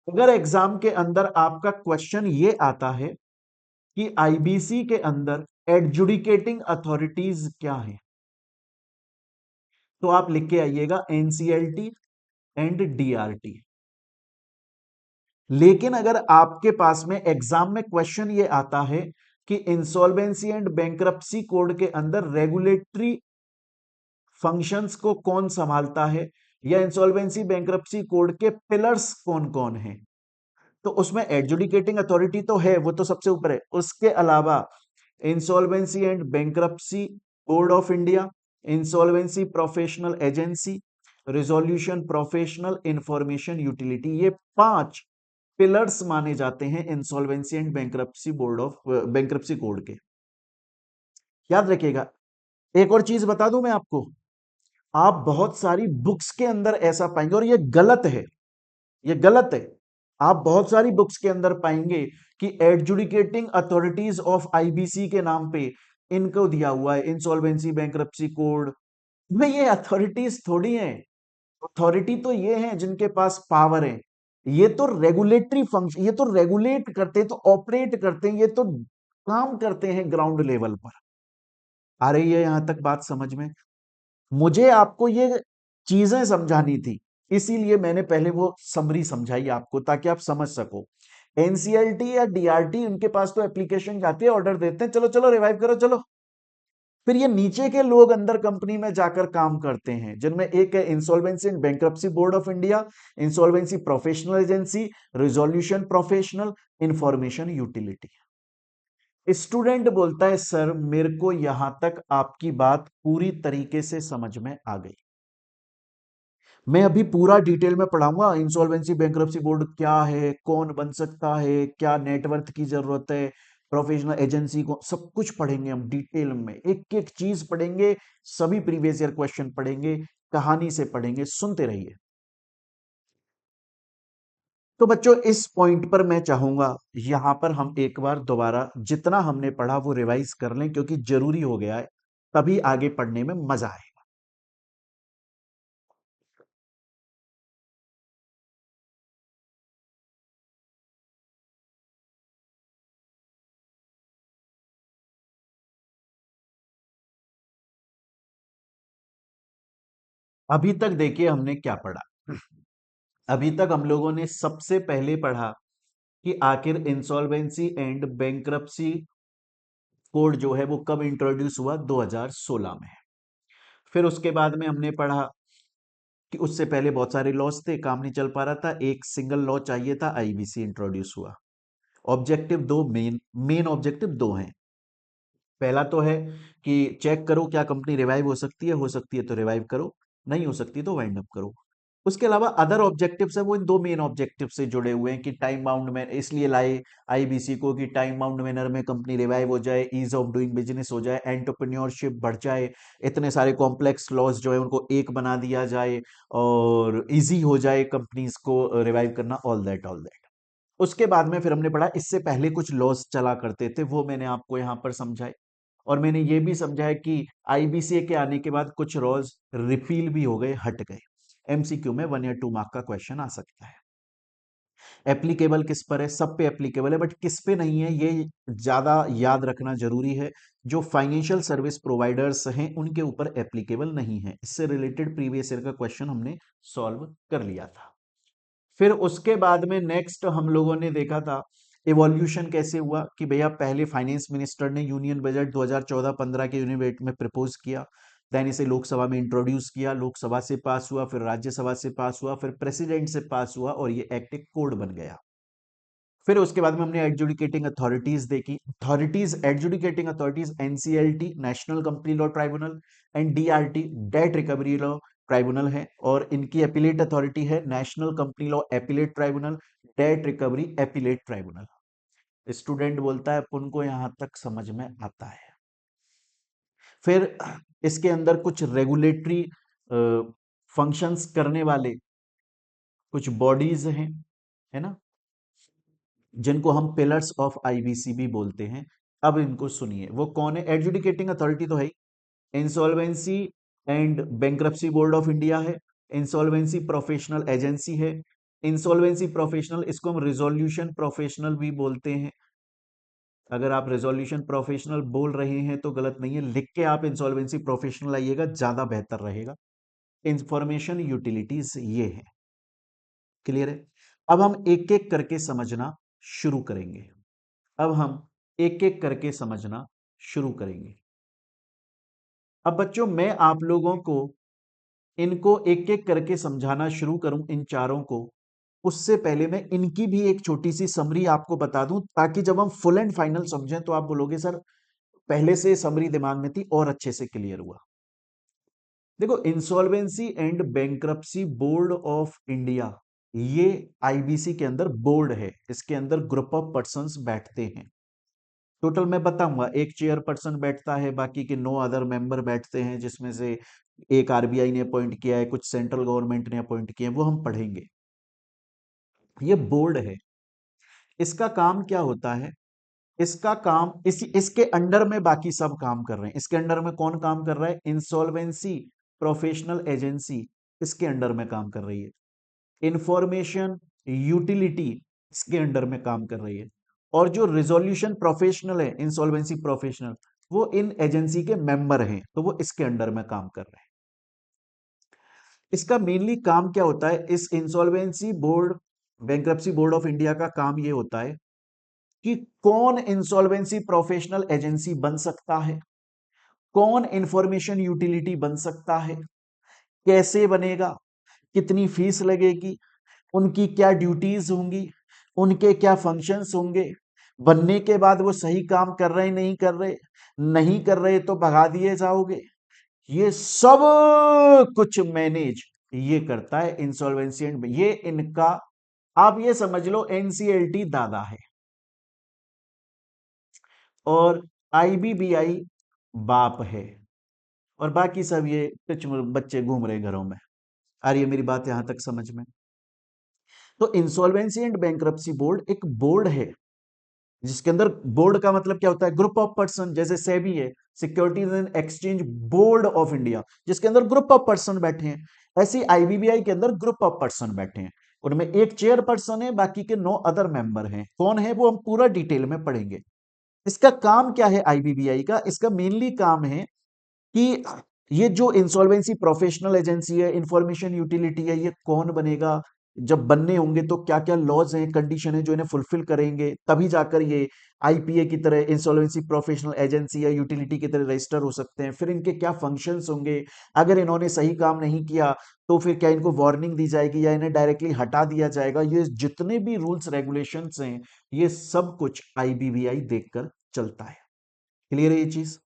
अगर एग्जाम के अंदर आपका क्वेश्चन ये आता है कि आईबीसी के अंदर एडजुडिकेटिंग अथॉरिटीज क्या है, तो आप लिख के आइएगा एनसीएलटी एंड डीआरटी। लेकिन अगर आपके पास में एग्जाम में क्वेश्चन ये आता है कि इंसॉल्वेंसी एंड बैंक्रप्सी कोड के अंदर रेगुलेटरी फंक्शंस को कौन संभालता है, या इंसॉल्वेंसी बैंक्रप्सी कोड के पिलर्स कौन कौन हैं, तो उसमें एडजुडिकेटिंग अथॉरिटी तो है, वो तो सबसे ऊपर है, उसके अलावा insolvency and bankruptcy board of India, insolvency professional agency, resolution professional, information utility, ये पांच पिलर्स माने जाते हैं insolvency and bankruptcy board of bankruptcy code के। याद रखिएगा। एक और चीज बता दूं मैं आपको, आप बहुत सारी बुक्स के अंदर ऐसा पाएंगे, और ये गलत है, ये गलत है। आप बहुत सारी बुक्स के अंदर पाएंगे कि एडजुडिकेटिंग अथॉरिटीज ऑफ आईबीसी के नाम पे इनको दिया हुआ है इंसॉल्वेंसी बैंक्रप्सी कोड में। ये अथॉरिटीज थोड़ी हैं, अथॉरिटी तो ये हैं जिनके पास पावर है। ये तो रेगुलेटरी फंक्शन, ये तो रेगुलेट करते हैं, तो ऑपरेट करते हैं, ये तो काम करते हैं ग्राउंड लेवल पर। आ रही है यहां तक बात समझ में? मुझे आपको ये चीजें समझानी थी, इसीलिए मैंने पहले वो समरी समझाई आपको ताकि आप समझ सको। एनसीएलटी या डीआरटी, उनके पास तो एप्लीकेशन जाती है, ऑर्डर देते हैं, चलो चलो रिवाइव करो चलो, फिर ये नीचे के लोग अंदर कंपनी में जाकर काम करते हैं, जिनमें एक है insolvency and bankruptcy board of India, insolvency professional agency, resolution professional, information utility. Student बोलता है सर मेरे को यहां तक आपकी बात पूरी तरीके से समझ में आ गई, मैं अभी पूरा डिटेल में पढ़ाऊंगा इंसॉल्वेंसी बैंक्रप्सी बोर्ड क्या है, कौन बन सकता है, क्या नेटवर्थ की जरूरत है, प्रोफेशनल एजेंसी को, सब कुछ पढ़ेंगे हम डिटेल में, एक एक चीज पढ़ेंगे, सभी प्रीवियस ईयर क्वेश्चन पढ़ेंगे, कहानी से पढ़ेंगे, सुनते रहिए। तो बच्चों इस पॉइंट पर मैं चाहूंगा यहां पर हम एक बार दोबारा जितना हमने पढ़ा वो रिवाइज कर लें, क्योंकि जरूरी हो गया है, तभी आगे पढ़ने में मजा आए। अभी तक देखिए हमने क्या पढ़ा। अभी तक हम लोगों ने सबसे पहले पढ़ा कि आखिर इंसॉल्वेंसी एंड बैंक्रप्सी कोड जो है वो कब इंट्रोड्यूस हुआ, 2016 में। फिर उसके बाद में हमने पढ़ा कि उससे पहले बहुत सारे लॉस थे, काम नहीं चल पा रहा था, एक सिंगल लॉ चाहिए था, आईबीसी इंट्रोड्यूस हुआ। ऑब्जेक्टिव दो, मेन मेन ऑब्जेक्टिव दो हैं। पहला तो है कि चेक करो क्या कंपनी रिवाइव हो सकती है तो रिवाइव करो, नहीं हो सकती तो वाइंड अप करो। उसके अलावा अदर ऑब्जेक्टिव्स है वो इन दो मेन ऑब्जेक्टिव से जुड़े हुए हैं कि टाइम बाउंड में इसलिए लाए आईबीसी को कि टाइम बाउंड मैनर में कंपनी रिवाइव हो जाए, ईज ऑफ डूइंग बिजनेस हो जाए, एंटरप्रेन्योरशिप बढ़ जाए, इतने सारे कॉम्प्लेक्स लॉस जो है उनको एक बना दिया जाए और इजी हो जाए कंपनीज को रिवाइव करना, ऑल दैट। उसके बाद में फिर हमने पढ़ा इससे पहले कुछ लॉस चला करते थे, वो मैंने आपको यहां पर समझाए, और मैंने ये भी समझाया कि आईबीसीए के आने के बाद कुछ लॉज रिपील भी हो गए, हट गए। एमसीक्यू में 1 या 2 मार्क का क्वेश्चन आ सकता है। एप्लीकेबल किस पर है, सब पे एप्लीकेबल है, बट किस पे नहीं है ये ज्यादा याद रखना जरूरी है। जो फाइनेंशियल सर्विस प्रोवाइडर्स हैं उनके ऊपर एप्लीकेबल नहीं है। इससे रिलेटेड प्रीवियस ईयर का क्वेश्चन हमने सॉल्व कर लिया था। फिर उसके बाद में नेक्स्ट हम लोगों ने देखा था इवोल्यूशन कैसे हुआ, कि भैया पहले फाइनेंस मिनिस्टर ने यूनियन बजट 2014-15 के यूनियन बजट में प्रपोज किया, देन इसे लोकसभा में इंट्रोड्यूस किया, लोकसभा से पास हुआ, फिर राज्यसभा से पास हुआ, फिर प्रेसिडेंट से पास हुआ और ये एक्ट एक कोड बन गया। फिर उसके बाद में हमने एडजुडिकेटिंग अथॉरिटीज देखी, authorities adjudicating authorities NCLT national company law tribunal and DRT date recovery law tribunal है, और इनकी एपिलेट अथॉरिटी है national company law appellate tribunal, date recovery appellate tribunal. Student बोलता है अपन को यहां तक समझ में आता है। फिर इसके अंदर कुछ रेगुलेटरी फंक्शंस करने वाले कुछ बॉडीज हैं, है ना, जिनको हम पिलर्स ऑफ आईबीसी भी बोलते हैं। अब इनको सुनिए, वो कौन है। एडजुडिकेटिंग अथॉरिटी तो है ही, insolvency and bankruptcy board of India है, इंसॉल्वेंसी प्रोफेशनल एजेंसी है, इंसॉल्वेंसी प्रोफेशनल, इसको हम रिजोल्यूशन प्रोफेशनल भी बोलते हैं। अगर आप रेजोल्यूशन प्रोफेशनल बोल रहे हैं तो गलत नहीं है, लिख के आप इंसॉल्वेंसी प्रोफेशनल आइएगा, ज्यादा बेहतर रहेगा। इंफॉर्मेशन यूटिलिटीज ये है। क्लियर है। अब हम एक एक करके समझना शुरू करेंगे। अब हम एक एक करके समझना शुरू करेंगे। अब बच्चों मैं आप लोगों को इनको एक एक करके समझाना शुरू करूं, इन चारों को, उससे पहले मैं इनकी भी एक छोटी सी समरी आपको बता दूं, ताकि जब हम फुल एंड फाइनल समझें तो आप बोलोगे सर पहले से समरी दिमाग में थी और अच्छे से क्लियर हुआ। देखो insolvency and bankruptcy board of India, ये आईबीसी के अंदर बोर्ड है, इसके अंदर ग्रुप ऑफ पर्संस बैठते हैं। टोटल मैं बताऊंगा, एक चेयरपर्सन बैठता है, बाकी के 9 अदर मेंबर बैठते हैं, जिसमें से एक आरबीआई ने अपॉइंट किया है, कुछ सेंट्रल गवर्नमेंट ने अपॉइंट किए हैं, वो हम पढ़ेंगे। ये बोर्ड है। इसका काम क्या होता है, इसका काम इसके अंडर में बाकी सब काम कर रहे हैं। इसके अंडर में कौन काम कर रहा है, इंसॉल्वेंसी प्रोफेशनल एजेंसी इसके अंडर में काम कर रही है, इंफॉर्मेशन यूटिलिटी इसके अंडर में काम कर रही है, और जो रिजोल्यूशन प्रोफेशनल है इंसॉल्वेंसी प्रोफेशनल, वो इन एजेंसी के मेंबर हैं, तो वो इसके अंडर में काम कर रहे हैं। इसका मेनली काम क्या होता है, इस insolvency board bankruptcy board of India का काम ये होता है कि कौन इंसॉल्वेंसी प्रोफेशनल एजेंसी बन सकता है, कौन इंफॉर्मेशन यूटिलिटी बन सकता है, कैसे बनेगा, कितनी फीस लगेगी, उनकी क्या ड्यूटीज होंगी, उनके क्या फंक्शंस होंगे, बनने के बाद वो सही काम कर रहे नहीं कर रहे, नहीं कर रहे तो भगा दिए जाओगे, ये सब कुछ मैनेज ये करता है इंसॉल्वेंसी एंड, ये इनका आप ये समझ लो एनसीएलटी दादा है और आईबीबीआई बाप है, और बाकी सब ये कुछ बच्चे घूम रहे घरों में। आ रही है मेरी बात यहां तक समझ में? तो इंसॉल्वेंसी एंड बैंक्रप्सी बोर्ड एक बोर्ड है जिसके अंदर, बोर्ड का मतलब क्या होता है, ग्रुप ऑफ पर्सन, जैसे सेबी है, securities and exchange board of India, जिसके अंदर ग्रुप ऑफ पर्सन बैठे हैं, ऐसे आईबीबीआई के अंदर ग्रुप ऑफ पर्सन बैठे हैं, उनमें एक चेयर पर्सन है, बाकी के 9 अदर मेंबर हैं, कौन है वो हम पूरा डिटेल में पढ़ेंगे। इसका काम क्या है आईबीबीआई का, इसका मेनली काम है कि ये जो इंसॉल्वेंसी प्रोफेशनल एजेंसी है, इंफॉर्मेशन यूटिलिटी है, ये कौन बनेगा, जब बनने होंगे तो क्या क्या लॉज हैं, कंडीशन है जो इन्हें फुलफिल करेंगे, तभी जाकर ये आईपीए की तरह इंसॉल्वेंसी प्रोफेशनल एजेंसी या यूटिलिटी की तरह रजिस्टर हो सकते हैं। फिर इनके क्या फंक्शंस होंगे, अगर इन्होंने सही काम नहीं किया तो फिर क्या इनको वार्निंग दी जाएगी या इन्हें डायरेक्टली हटा दिया जाएगा, ये जितने भी रूल्स रेगुलेशंस हैं ये सब कुछ आईबीबीआई देखकर चलता है। क्लियर है ये चीज?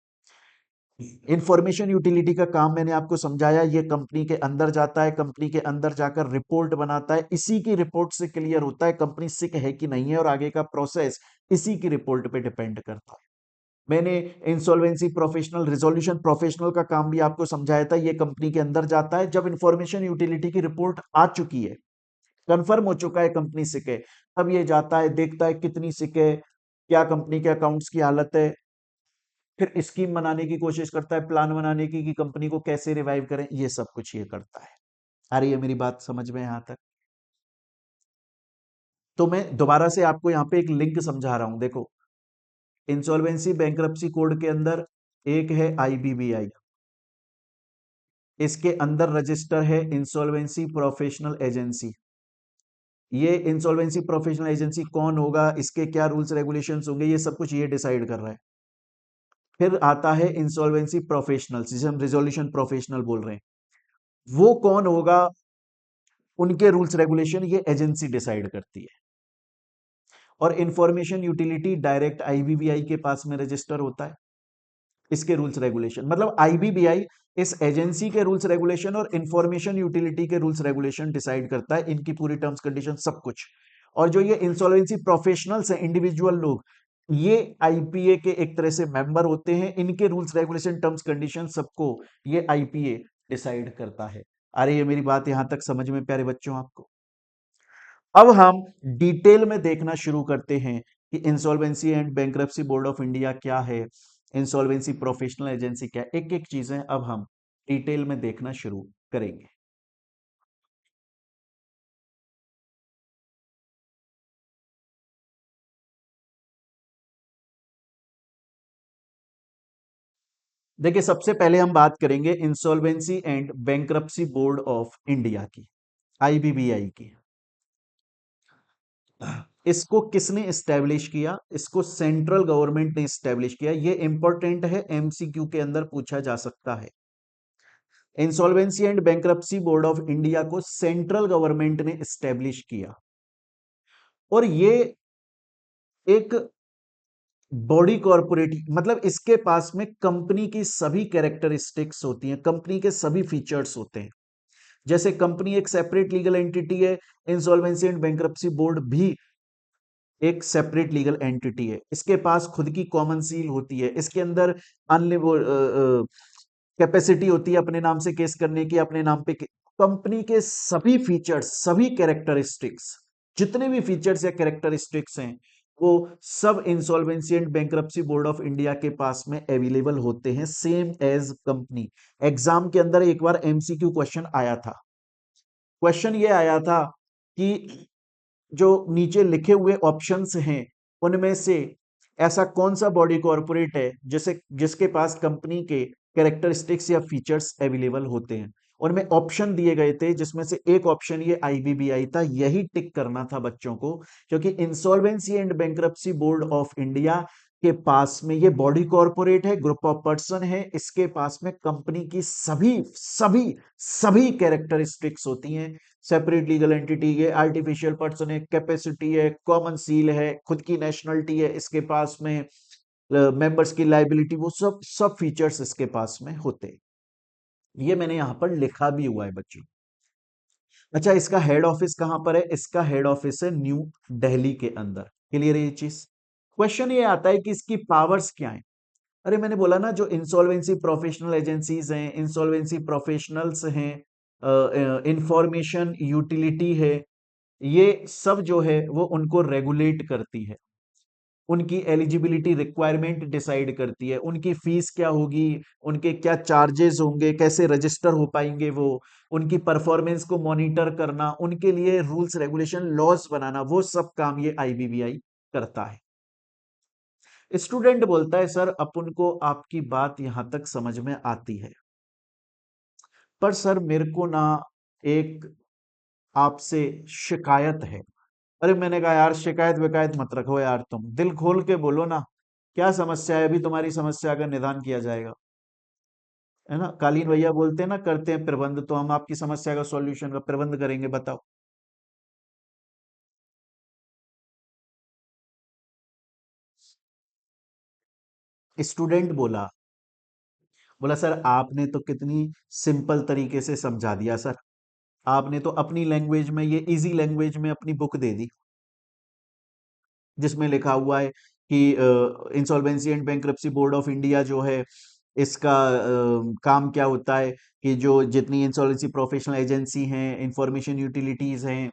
इंफॉर्मेशन यूटिलिटी का काम मैंने आपको समझाया, ये कंपनी के अंदर जाता है, कंपनी के अंदर जाकर रिपोर्ट बनाता है, इसी की रिपोर्ट से क्लियर होता है कंपनी सिक है कि नहीं है, और आगे का प्रोसेस इसी की रिपोर्ट पे डिपेंड करता है। मैंने इंसॉल्वेंसी प्रोफेशनल रिजोल्यूशन प्रोफेशनल का काम भी आपको समझाया था, ये कंपनी के अंदर जाता है जब इंफॉर्मेशन यूटिलिटी की रिपोर्ट आ चुकी है, कंफर्म हो चुका है कंपनी सिक है, तब ये जाता है, देखता है कितनी सिक है, क्या कंपनी के अकाउंट्स की हालत है, फिर स्कीम बनाने की कोशिश करता है, प्लान बनाने की कि कंपनी को कैसे रिवाइव करें, ये सब कुछ ये करता है। आ रही है मेरी बात समझ में यहां तक? तो मैं दोबारा से आपको यहां पे एक लिंक समझा रहा हूं, देखो इंसॉल्वेंसी बैंक्रप्सी कोड के अंदर एक है आईबीबीआई, इसके अंदर रजिस्टर है इंसॉल्वेंसी प्रोफेशनल एजेंसी। ये इंसॉल्वेंसी प्रोफेशनल एजेंसी कौन होगा, इसके क्या रूल्स रेगुलेशंस होंगे, ये सब कुछ ये डिसाइड कर रहा है। फिर आता है इंसॉल्वेंसी प्रोफेशनल, जिसे हम रिजोल्यूशन प्रोफेशनल बोल रहे हैं, वो कौन होगा, उनके रूल्स रेगुलेशन ये एजेंसी डिसाइड करती है। और इंफॉर्मेशन यूटिलिटी डायरेक्ट आईबीबीआई के पास में रजिस्टर होता है, इसके रूल्स रेगुलेशन, मतलब आईबीबीआई इस एजेंसी के रूल्स रेगुलेशन और इंफॉर्मेशन यूटिलिटी के रूल्स रेगुलेशन डिसाइड करता है, इनकी पूरी टर्म्स कंडीशन सब कुछ। और जो ये इंसॉल्वेंसी प्रोफेशनल्स हैं, इंडिविजुअल लोग, ये आईपीए के एक तरह से मेंबर होते हैं, इनके रूल्स रेगुलेशन टर्म्स कंडीशन सबको ये आईपीए डिसाइड करता है। अरे ये मेरी बात यहां तक समझ में प्यारे बच्चों आपको? अब हम डिटेल में देखना शुरू करते हैं कि insolvency and bankruptcy board of India क्या है, इंसॉल्वेंसी प्रोफेशनल एजेंसी क्या है, एक एक चीजें अब हम डिटेल में देखना शुरू करेंगे। देखिए सबसे पहले हम बात करेंगे insolvency and bankruptcy board of India की, आईबीबीआई की। इसको किसने एस्टेब्लिश किया? इसको सेंट्रल गवर्नमेंट ने एस्टेब्लिश किया, ये इंपॉर्टेंट है, एमसीक्यू के अंदर पूछा जा सकता है। Insolvency and bankruptcy board of India को सेंट्रल गवर्नमेंट ने एस्टेब्लिश किया, और ये एक बॉडी कॉर्पोरेट, मतलब इसके पास में कंपनी की सभी कैरेक्टरिस्टिक्स होती हैं, कंपनी के सभी फीचर्स होते हैं। जैसे कंपनी एक सेपरेट लीगल एंटिटी है, इंसॉल्वेंसी एंड बैंक्रप्सी बोर्ड भी एक सेपरेट लीगल एंटिटी है, इसके पास खुद की कॉमन सील होती है, इसके अंदर कैपेसिटी होती है अपने नाम से केस करने की, अपने नाम पे कंपनी के सभी फीचर्स, सभी कैरेक्टरिस्टिक्स, जितने भी फीचर्स या कैरेक्टरिस्टिक्स हैं वो सब insolvency and bankruptcy board of India के पास में अवेलेबल होते हैं, सेम एज कंपनी। एग्जाम के अंदर एक बार एमसीक्यू क्वेश्चन आया था, क्वेश्चन ये आया था कि जो नीचे लिखे हुए ऑप्शंस हैं उनमें से ऐसा कौन सा बॉडी कॉर्पोरेट है जिसे जिसके पास कंपनी के कैरेक्टरिस्टिक्स या फीचर्स अवेलेबल होते हैं। उनमें ऑप्शन दिए गए थे जिसमें से एक ऑप्शन ये आईबीबीआई था, यही टिक करना था बच्चों को, क्योंकि insolvency and bankruptcy board of India के पास में, ये बॉडी कॉर्पोरेट है, ग्रुप ऑफ पर्सन है, इसके पास में कंपनी की सभी सभी सभी कैरेक्टरिस्टिक्स होती हैं। सेपरेट लीगल एंटिटी है, आर्टिफिशियल पर्सन है, कैपेसिटी है, कॉमन सील है, खुद की नेशनलिटी है इसके पास में, मेंबर्स की लाइबिलिटी, वो सब सब फीचर्स इसके पास में होते हैं। ये मैंने यहां पर लिखा भी हुआ है बच्चों। अच्छा, इसका हेड ऑफिस कहां पर है? इसका हेड ऑफिस है न्यू दिल्ली के अंदर। क्लियर है ये चीज? क्वेश्चन ये आता है कि इसकी पावर्स क्या है। अरे मैंने बोला ना, जो इंसॉल्वेंसी प्रोफेशनल एजेंसीज हैं, इंसॉल्वेंसी प्रोफेशनल्स हैं, इंफॉर्मेशन यूटिलिटी है, ये सब जो है वो उनको रेगुलेट करती है। उनकी एलिजिबिलिटी रिक्वायरमेंट डिसाइड करती है, उनकी फीस क्या होगी, उनके क्या चार्जेस होंगे, कैसे रजिस्टर हो पाएंगे वो, उनकी परफॉर्मेंस को मॉनिटर करना, उनके लिए रूल्स रेगुलेशन लॉज बनाना, वो सब काम ये आईबीबीआई करता है। स्टूडेंट बोलता है सर अपन को आपकी बात यहां तक समझ में आती है, पर सर मेरे को ना एक आपसे शिकायत है। अरे मैंने कहा यार शिकायत विकायत मत रखो यार, तुम दिल खोल के बोलो ना, क्या समस्या है, अभी तुम्हारी समस्या का निदान किया जाएगा। है ना, कालीन भैया बोलते हैं ना, करते हैं प्रबंध, तो हम आपकी समस्या का सॉल्यूशन का प्रबंध करेंगे, बताओ। स्टूडेंट बोला, बोला सर आपने तो कितनी सिंपल तरीके से समझा दिया सर, आपने तो अपनी लैंग्वेज में, ये इजी लैंग्वेज में अपनी बुक दे दी, जिसमें लिखा हुआ है कि insolvency and bankruptcy board of India जो है, इसका काम क्या होता है कि जो जितनी इंसॉल्वेंसी प्रोफेशनल एजेंसी हैं, इंफॉर्मेशन यूटिलिटीज हैं,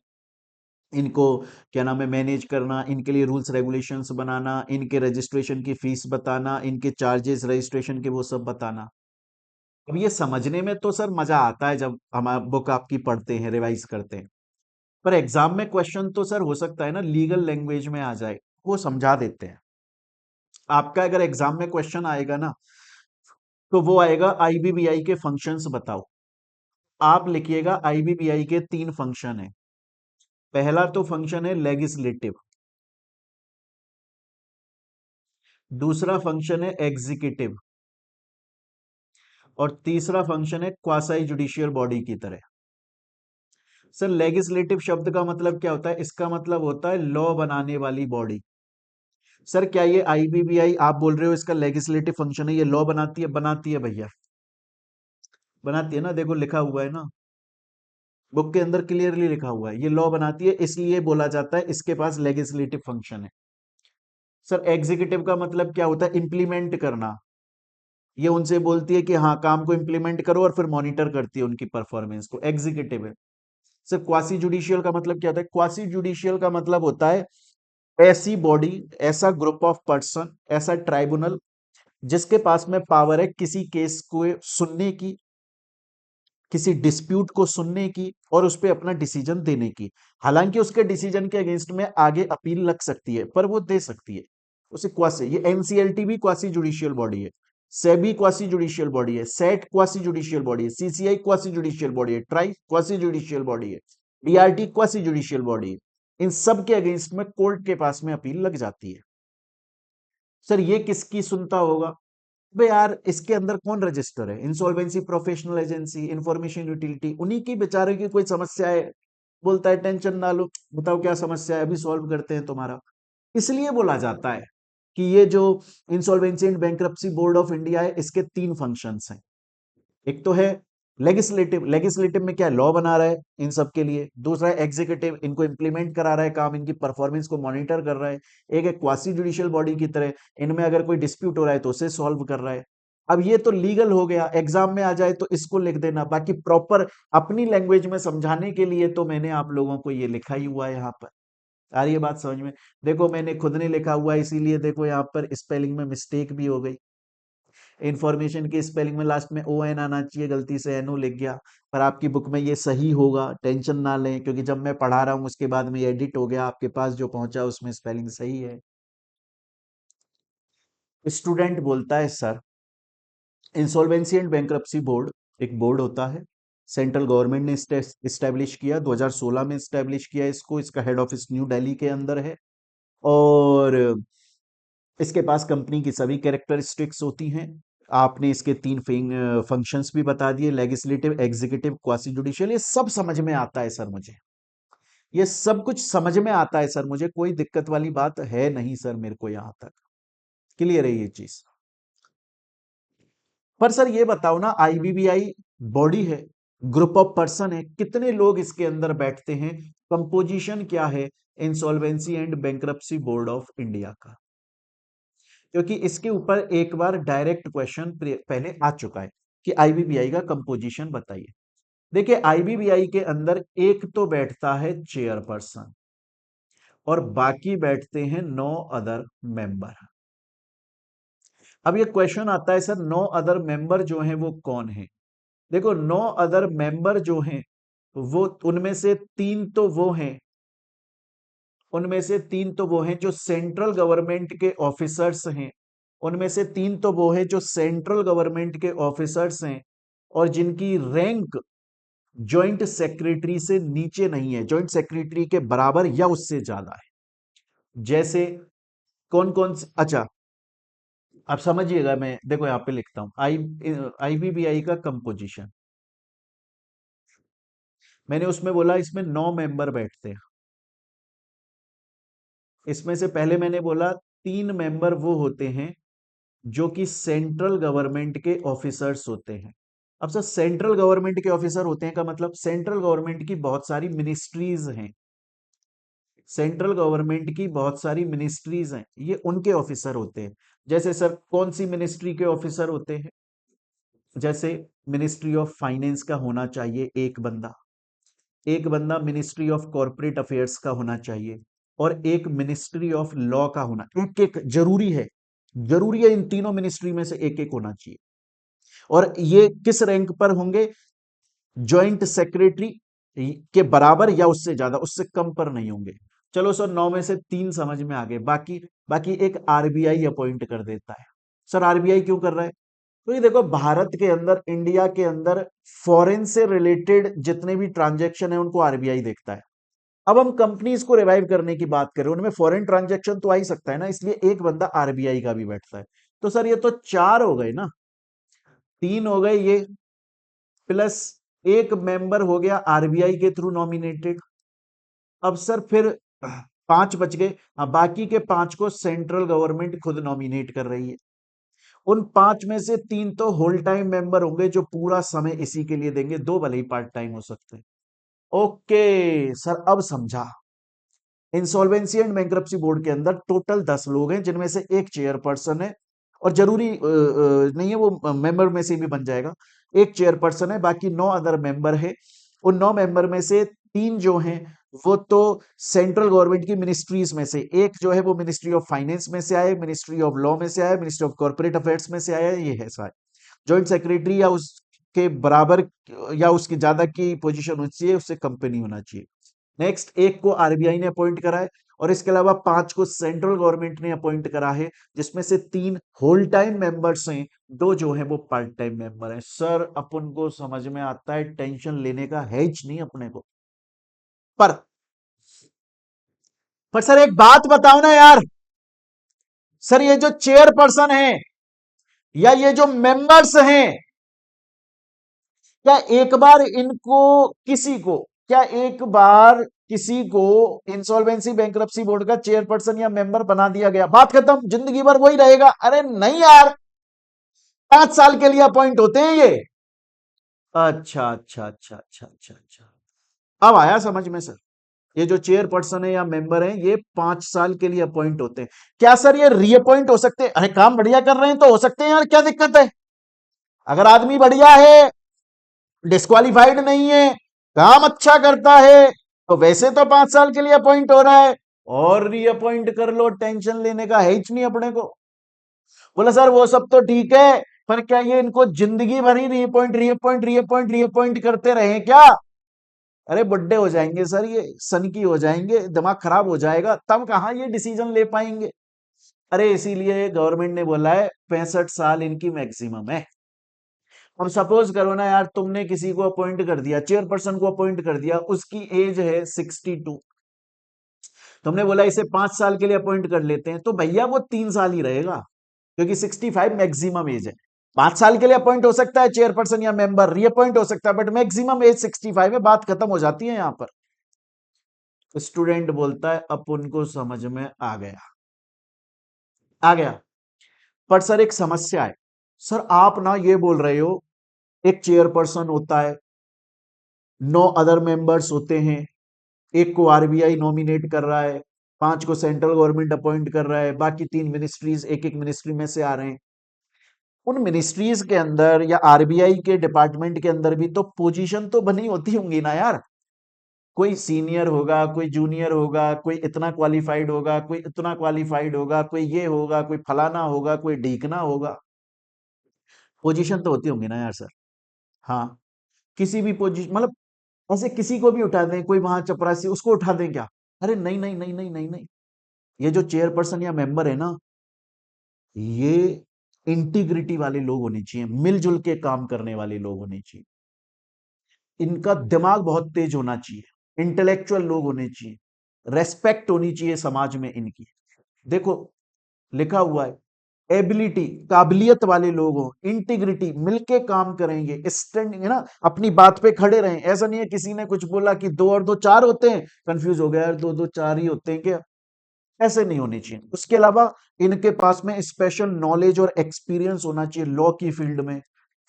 इनको क्या नाम है मैनेज करना, इनके लिए रूल्स रेगुलेशंस बनाना, इनके रजिस्ट्रेशन की फीस बताना, इनके चार्जेस रजिस्ट्रेशन के वो सब बताना। अब ये समझने में तो सर मजा आता है जब हम बुक आपकी पढ़ते हैं, रिवाइज करते हैं, पर एग्जाम में क्वेश्चन तो सर हो सकता है ना लीगल लैंग्वेज में आ जाए, वो समझा देते हैं। आपका अगर एग्जाम में क्वेश्चन आएगा ना, तो वो आएगा आईबीबीआई के फंक्शंस बताओ। आप लिखिएगा आईबीबीआई के 3 फंक्शन है। पहला तो फंक्शन है लेगिस्लेटिव, दूसरा फंक्शन है एग्जीक्यूटिव, और तीसरा फंक्शन है क्वासाई जुडिशियल बॉडी की तरह। सर लेगिस्लेटिव शब्द का मतलब क्या होता है? इसका मतलब होता है लॉ बनाने वाली बॉडी। सर क्या ये आईबीबीआई आप बोल रहे हो इसका लेगिस्लेटिव फंक्शन है, ये लॉ बनाती है? बनाती है भैया, बनाती है ना, देखो लिखा हुआ है ना, बुक के अंदर क्लियरली लिखा हुआ है, ये लॉ बनाती है, इसलिए बोला जाता है इसके पास लेगिस्लेटिव फंक्शन है। सर एग्जीक्यूटिव का मतलब क्या होता है? इंप्लीमेंट करना। ये उनसे बोलती है कि हाँ काम को इंप्लीमेंट करो, और फिर मॉनिटर करती है उनकी परफॉर्मेंस को, एग्जीक्यूटिव है। सर क्वासी जुडिशियल का मतलब क्या होता है? क्वासी जुडिशियल का मतलब होता है ऐसी बॉडी, ऐसा ग्रुप ऑफ पर्सन, ऐसा ट्राइब्यूनल जिसके पास में पावर है किसी केस को सुनने की, किसी डिस्प्यूट को सुनने की, और उस पर अपना डिसीजन देने की। हालांकि उसके डिसीजन के अगेंस्ट में आगे अपील लग सकती है, पर वो दे सकती है उसे। क्वासी, ये एनसीएलटी भी क्वासी जुडिशियल बॉडी है, सेबी क्वासी जुडिशियल बॉडी है, सेट क्वासी जुडिशियल बॉडी है, सीसीआई क्वासी जुडिशियल बॉडी है, ट्राई क्वासी जुडिशियल बॉडी है, डीआरटी क्वासी जुडिशियल बॉडी है। इन सब के अगेंस्ट में कोर्ट के पास में अपील लग जाती है। सर ये किसकी सुनता होगा? बे यार इसके अंदर कौन रजिस्टर है? Insolvency professional agency, information utility, उन्हीं की बेचारे की कोई समस्या है, बोलता है टेंशन ना लो, बताओ क्या समस्या है, अभी सॉल्व करते हैं तुम्हारा। इसलिए बोला जाता है कि ये जो insolvency and bankruptcy board of India है, इसके 3 फंक्शंस हैं। एक तो है लेगिस्लेटिव, लेगिस्लेटिव में क्या लॉ बना रहा है इन सब के लिए। दूसरा है एग्जीक्यूटिव, इनको इंप्लीमेंट करा रहा है काम, इनकी परफॉर्मेंस को मॉनिटर कर रहा है। एक है क्वासी जुडिशियल बॉडी की तरह, इनमें अगर कोई डिस्प्यूट हो रहा है तो उसे सॉल्व कर रहा है। अब ये तो लीगल हो गया, एग्जाम में आ जाए तो इसको लिख देना, बाकी प्रॉपर अपनी लैंग्वेज में समझाने के लिए तो मैंने आप लोगों को ये लिखा ही हुआ है यहाँ पर। आ रही है बात समझ में? देखो मैंने खुद ने लिखा हुआ है, इसीलिए देखो यहाँ पर स्पेलिंग में मिस्टेक भी हो गई। इंफॉर्मेशन की स्पेलिंग में लास्ट में ओ एन आना चाहिए, गलती से एनओ लिख गया। पर आपकी बुक में ये सही होगा, टेंशन ना लें, क्योंकि जब मैं पढ़ा रहा हूँ उसके बाद में एडिट हो गया, आपके पास जो पहुंचा उसमें स्पेलिंग सही है। स्टूडेंट बोलता है sir insolvency and bankruptcy board एक बोर्ड होता है, सेंट्रल गवर्नमेंट ने इस्टेब्लिश किया, 2016 में इस्टेब्लिश किया इसको, इसका हेड ऑफिस न्यू दिल्ली के अंदर है। और इसके पास कंपनी की सभी कैरेक्टरिस्टिक्स होती हैं। आपने इसके तीन फंक्शंस भी बता दिए, लेजिस्लेटिव, एग्जीक्यूटिव, क्वासी जुडिशियल। ये सब समझ में आता है सर मुझे, ये सब कुछ समझ में आता है सर मुझे, कोई दिक्कत वाली बात है नहीं सर मेरे को, यहां तक क्लियर है ये चीज। पर सर ये बताओ ना, आईबीबीआई बॉडी है, ग्रुप ऑफ पर्सन है, कितने लोग इसके अंदर बैठते हैं, कंपोजिशन क्या है insolvency and bankruptcy board of India का? क्योंकि इसके ऊपर एक बार डायरेक्ट क्वेश्चन पहले आ चुका है कि आईबीबीआई का कंपोजिशन बताइए। देखिए आईबीबीआई के अंदर एक तो बैठता है चेयरपर्सन और बाकी बैठते हैं 9 अदर मेंबर। अब ये क्वेश्चन आता है सर 9 अदर मेंबर जो हैं वो कौन है? देखो 9 अदर मेंबर जो हैं वो उनमें से तीन तो वो हैं जो सेंट्रल गवर्नमेंट के ऑफिसर्स हैं, उनमें से तीन तो वो हैं जो सेंट्रल गवर्नमेंट के ऑफिसर्स हैं और जिनकी रैंक जॉइंट सेक्रेटरी से नीचे नहीं है, जॉइंट सेक्रेटरी के बराबर या उससे ज्यादा है। जैसे कौन कौन से, अच्छा आप समझिएगा, मैं देखो यहां पे लिखता हूं आईबीबीआई का कंपोजिशन। मैंने उसमें बोला इसमें 9 मेंबर बैठते हैं। इसमें से पहले मैंने बोला 3 मेंबर वो होते हैं जो कि सेंट्रल गवर्नमेंट के ऑफिसर्स होते हैं। अब सर सेंट्रल गवर्नमेंट के ऑफिसर होते हैं का मतलब सेंट्रल गवर्नमेंट की बहुत सारी मिनिस्ट्रीज हैं, सेंट्रल गवर्नमेंट की बहुत सारी मिनिस्ट्रीज हैं, ये उनके ऑफिसर होते हैं। जैसे सर कौन सी मिनिस्ट्री के ऑफिसर होते हैं? जैसे मिनिस्ट्री ऑफ फाइनेंस का होना चाहिए एक बंदा, एक बंदा मिनिस्ट्री ऑफ कॉरपोरेट अफेयर्स का होना चाहिए और एक मिनिस्ट्री ऑफ लॉ का होना, एक एक जरूरी है, जरूरी है, इन तीनों मिनिस्ट्री में से एक एक होना चाहिए। और ये किस रैंक पर होंगे? जॉइंट सेक्रेटरी के बराबर या उससे ज्यादा, उससे कम पर नहीं होंगे। चलो सर 9 में से 3 समझ में आ गए, बाकी बाकी एक आरबीआई अपॉइंट कर देता है। सर आरबीआई क्यों कर रहा है? तो ये देखो भारत के अंदर, इंडिया के अंदर फॉरेन से रिलेटेड जितने भी ट्रांजैक्शन है उनको आरबीआई देखता है। अब हम कंपनीज को रिवाइव करने की बात करें, उनमें फॉरेन ट्रांजैक्शन तो आ ही सकता है ना, इसलिए एक बंदा आरबीआई का भी बैठता है। तो सर ये तो 4 हो गए ना, 3 हो गए ये, प्लस एक मेंबर हो गया आरबीआई के थ्रू नॉमिनेटेड। अब सर फिर 5 बच गए। अब बाकी के 5 को सेंट्रल गवर्नमेंट खुद नॉमिनेट कर रही है। उन 5 में से 3 तो होल टाइम मेंबर होंगे जो पूरा समय इसी के लिए देंगे, 2 भले ही पार्ट टाइम हो सकते हैं। ओके सर अब समझा। इंसॉल्वेंसी एंड बैंक्रप्सी बोर्ड के अंदर टोटल 10 लोग हैं जिनमें से एक चेयरपर्सन है, और जरूरी नहीं है वो मेंबर में से भी बन जाएगा। एक चेयरपर्सन है, बाकी 9 अदर मेंबर है। उन 9 मेंबर में से 3 जो हैं वो तो सेंट्रल गवर्नमेंट की मिनिस्ट्रीज में से, एक जो है वो मिनिस्ट्री ऑफ फाइनेंस में से आए, मिनिस्ट्री ऑफ लॉ में से आए, मिनिस्ट्री ऑफ कॉर्पोरेट अफेयर्स में से आया, ये है सारे। जॉइंट सेक्रेटरी या उसके बराबर या उसके ज्यादा की पोजीशन होनी चाहिए, उससे कंपनी होना चाहिए। नेक्स्ट एक को आरबीआई ने अपॉइंट करा है और इसके अलावा 5 को सेंट्रल गवर्नमेंट ने अपॉइंट करा है, जिसमें से 3 होल टाइम मेंबर्स हैं, 2 जो है वो पार्ट टाइम मेंबर हैं। सर अपन को समझ में आता है, टेंशन लेने का है ही नहीं अपने को। पर पर सर एक बात बताओ ना यार, सर ये जो चेयरपर्सन है या ये जो मेंबर्स हैं, क्या एक बार इनको किसी को क्या एक बार किसी को इंसॉल्वेंसी बैंक्रप्सी बोर्ड का चेयरपर्सन या मेंबर बना दिया गया, बात खत्म, जिंदगी भर वही रहेगा? अरे नहीं यार, 5 साल के लिए अपॉइंट होते हैं ये। अच्छा अच्छा अच्छा अच्छा अच्छा अच्छा, अब आया समझ में सर। ये जो चेयरपर्सन है या मेंबर है ये 5 साल के लिए अपॉइंट होते हैं। क्या सर ये रीअपॉइंट हो सकते हैं? अरे काम बढ़िया कर रहे हैं तो हो सकते हैं यार, क्या दिक्कत है? अगर आदमी बढ़िया है, डिस्क्वालिफाइड नहीं है, काम अच्छा करता है, तो वैसे तो 5 साल के लिए अपॉइंट हो रहा है, और रीअपॉइंट कर लो, टेंशन लेने का है ही नहीं अपने को। बोला सर वो सब तो ठीक है, पर क्या ये इनको जिंदगी भर ही रीअपॉइंट रीअपॉइंट रीअपॉइंट रीअपॉइंट करते रहे क्या? अरे बुड्ढे हो जाएंगे सर, ये सनकी हो जाएंगे, दिमाग खराब हो जाएगा, तब कहां ये डिसीजन ले पाएंगे। अरे इसीलिए गवर्नमेंट ने बोला है 65 साल इनकी मैक्सिमम है। अब सपोज करो ना यार, तुमने किसी को अपॉइंट कर दिया, चेयरपर्सन को अपॉइंट कर दिया, उसकी एज है 62, तुमने बोला इसे 5 साल के लिए अपॉइंट कर लेते हैं, तो भैया वो 3 साल ही रहेगा, क्योंकि 65 मैक्सिमम एज है। 5 साल के लिए अपॉइंट हो सकता है चेयरपर्सन या मेंबर, रीअपॉइंट हो सकता है, बट मैक्सिमम एज 65 है, बात खत्म हो जाती है यहां पर। स्टूडेंट बोलता है अपन को समझ में आ गया, आ गया। पर सर एक समस्या है। सर आप ना ये बोल रहे हो, एक चेयरपर्सन होता है, 9 अदर मेंबर्स होते हैं, एक को आरबीआई नॉमिनेट कर रहा है, 5 को सेंट्रल गवर्नमेंट अपॉइंट कर रहा है, बाकी 3 मिनिस्ट्रीज एक एक मिनिस्ट्री में से आ रहे हैं। उन मिनिस्ट्रीज के अंदर या आरबीआई के डिपार्टमेंट के अंदर भी तो पोजीशन तो बनी होती होंगी ना यार। कोई सीनियर होगा, कोई जूनियर होगा, कोई इतना क्वालिफाइड होगा, कोई इतना क्वालिफाइड होगा, कोई ये होगा, कोई फलाना होगा, कोई ढीकना होगा। पोजीशन तो होती होंगी ना यार सर। हाँ, किसी भी पोजीशन, मतलब ऐसे किसी को भी उठा दें, कोई वहां चपरासी, उसको उठा दें क्या? अरे नहीं नहीं नहीं नहीं नहीं नहीं, ये जो चेयरपर्सन या मेंबर है ना, ये इंटीग्रिटी वाले लोग होने चाहिए, मिलजुल के काम करने वाले लोग होने चाहिए, इनका दिमाग बहुत तेज होना चाहिए, इंटेलेक्चुअल लोग होने चाहिए, रेस्पेक्ट होनी चाहिए समाज में इनकी। देखो लिखा हुआ है, एबिलिटी, काबिलियत वाले लोग हो, इंटीग्रिटी, मिलके काम करेंगे, स्टैंडिंग है ना, अपनी बात पे खड़े रहें। ऐसा नहीं है किसी ने कुछ बोला कि 2 और 2 4 होते हैं, कंफ्यूज हो गया यार, 2 2 4 ही होते हैं क्या? ऐसे नहीं होनी चाहिए। उसके अलावा इनके पास में स्पेशल नॉलेज और एक्सपीरियंस होना चाहिए, लॉ की फील्ड में,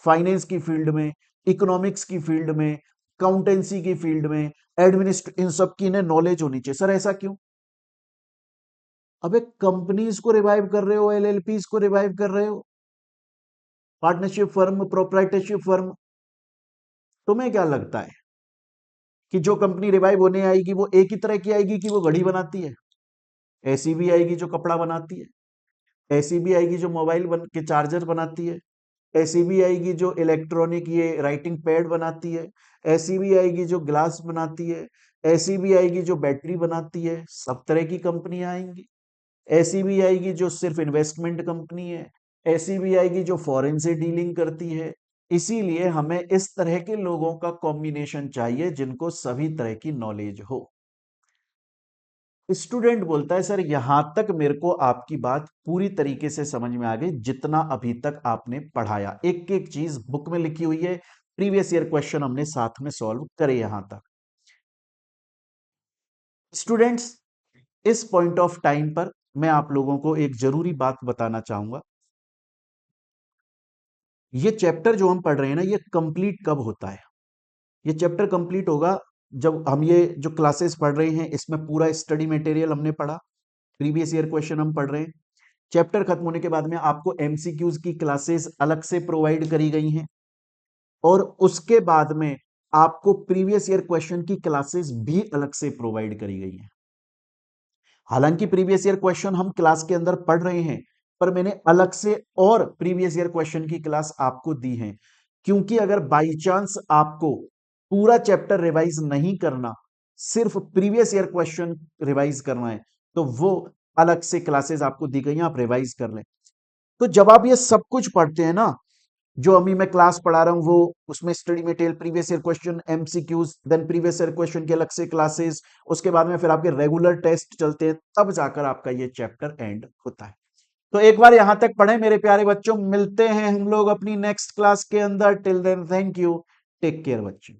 फाइनेंस की फील्ड में, इकोनॉमिक्स की फील्ड में, अकाउंटेंसी की फील्ड में, एडमिनिस्ट्रेट, इन सब की इन्हें नॉलेज होनी चाहिए। सर ऐसा क्यों? अबे कंपनीज को रिवाइव कर रहे हो, एलएलपीज को रिवाइव कर रहे हो, पार्टनरशिप फर्म, प्रोप्राइटरशिप फर्म, तुम्हें क्या लगता है कि जो कंपनी रिवाइव होने आएगी वो एक ही तरह की आएगी कि वो घड़ी बनाती है? ऐसी भी आएगी जो कपड़ा बनाती है, ऐसी भी आएगी जो मोबाइल के चार्जर बनाती है, ऐसी भी आएगी जो इलेक्ट्रॉनिक ये राइटिंग पैड बनाती है, ऐसी भी आएगी जो ग्लास बनाती है, ऐसी भी आएगी जो बैटरी बनाती है। सब तरह की कंपनियां आएंगी। ऐसी भी आएगी जो सिर्फ इन्वेस्टमेंट कंपनी है, ऐसी भी आएगी जो फॉरेन से डीलिंग करती है। इसीलिए हमें इस तरह के लोगों का कॉम्बिनेशन चाहिए जिनको सभी तरह की नॉलेज हो। स्टूडेंट बोलता है सर यहां तक मेरे को आपकी बात पूरी तरीके से समझ में आ गई, जितना अभी तक आपने पढ़ाया, एक एक चीज बुक में लिखी हुई है, प्रीवियस ईयर क्वेश्चन हमने साथ में सॉल्व करे यहां तक। स्टूडेंट्स, इस पॉइंट ऑफ टाइम पर मैं आप लोगों को एक जरूरी बात बताना चाहूंगा। ये चैप्टर जो हम पढ़ रहे हैं ना, ये कंप्लीट कब होता है? ये चैप्टर कंप्लीट होगा जब हम ये जो क्लासेस पढ़ रहे हैं इसमें पूरा स्टडी मटेरियल हमने पढ़ा, प्रीवियस ईयर क्वेश्चन हम पढ़ रहे हैं। चैप्टर खत्म होने के बाद में आपको एमसीक्यूज की क्लासेस अलग से प्रोवाइड करी गई हैं, और उसके बाद में आपको प्रीवियस ईयर क्वेश्चन की क्लासेस भी अलग से प्रोवाइड करी गई हैं। हालांकि प्रीवियस ईयर क्वेश्चन हम क्लास के अंदर पढ़ रहे हैं, पर मैंने अलग से और प्रीवियस ईयर क्वेश्चन की क्लास आपको दी है, क्योंकि अगर बाई चांस आपको पूरा चैप्टर रिवाइज नहीं करना, सिर्फ प्रीवियस ईयर क्वेश्चन रिवाइज करना है, तो वो अलग से क्लासेस आपको दी गई हैं, आप रिवाइज कर लें। तो जब आप ये सब कुछ पढ़ते हैं ना, जो अभी मैं क्लास पढ़ा रहा हूं वो, उसमें study material, previous year question, MCQs, then previous year question के अलग से क्लासेस, उसके बाद में फिर आपके रेगुलर टेस्ट चलते हैं, तब जाकर आपका ये चैप्टर एंड होता है। तो एक बार यहां तक पढ़े मेरे प्यारे बच्चों, मिलते हैं हम लोग अपनी नेक्स्ट क्लास के अंदर। Till then thank you, take care बच्चों।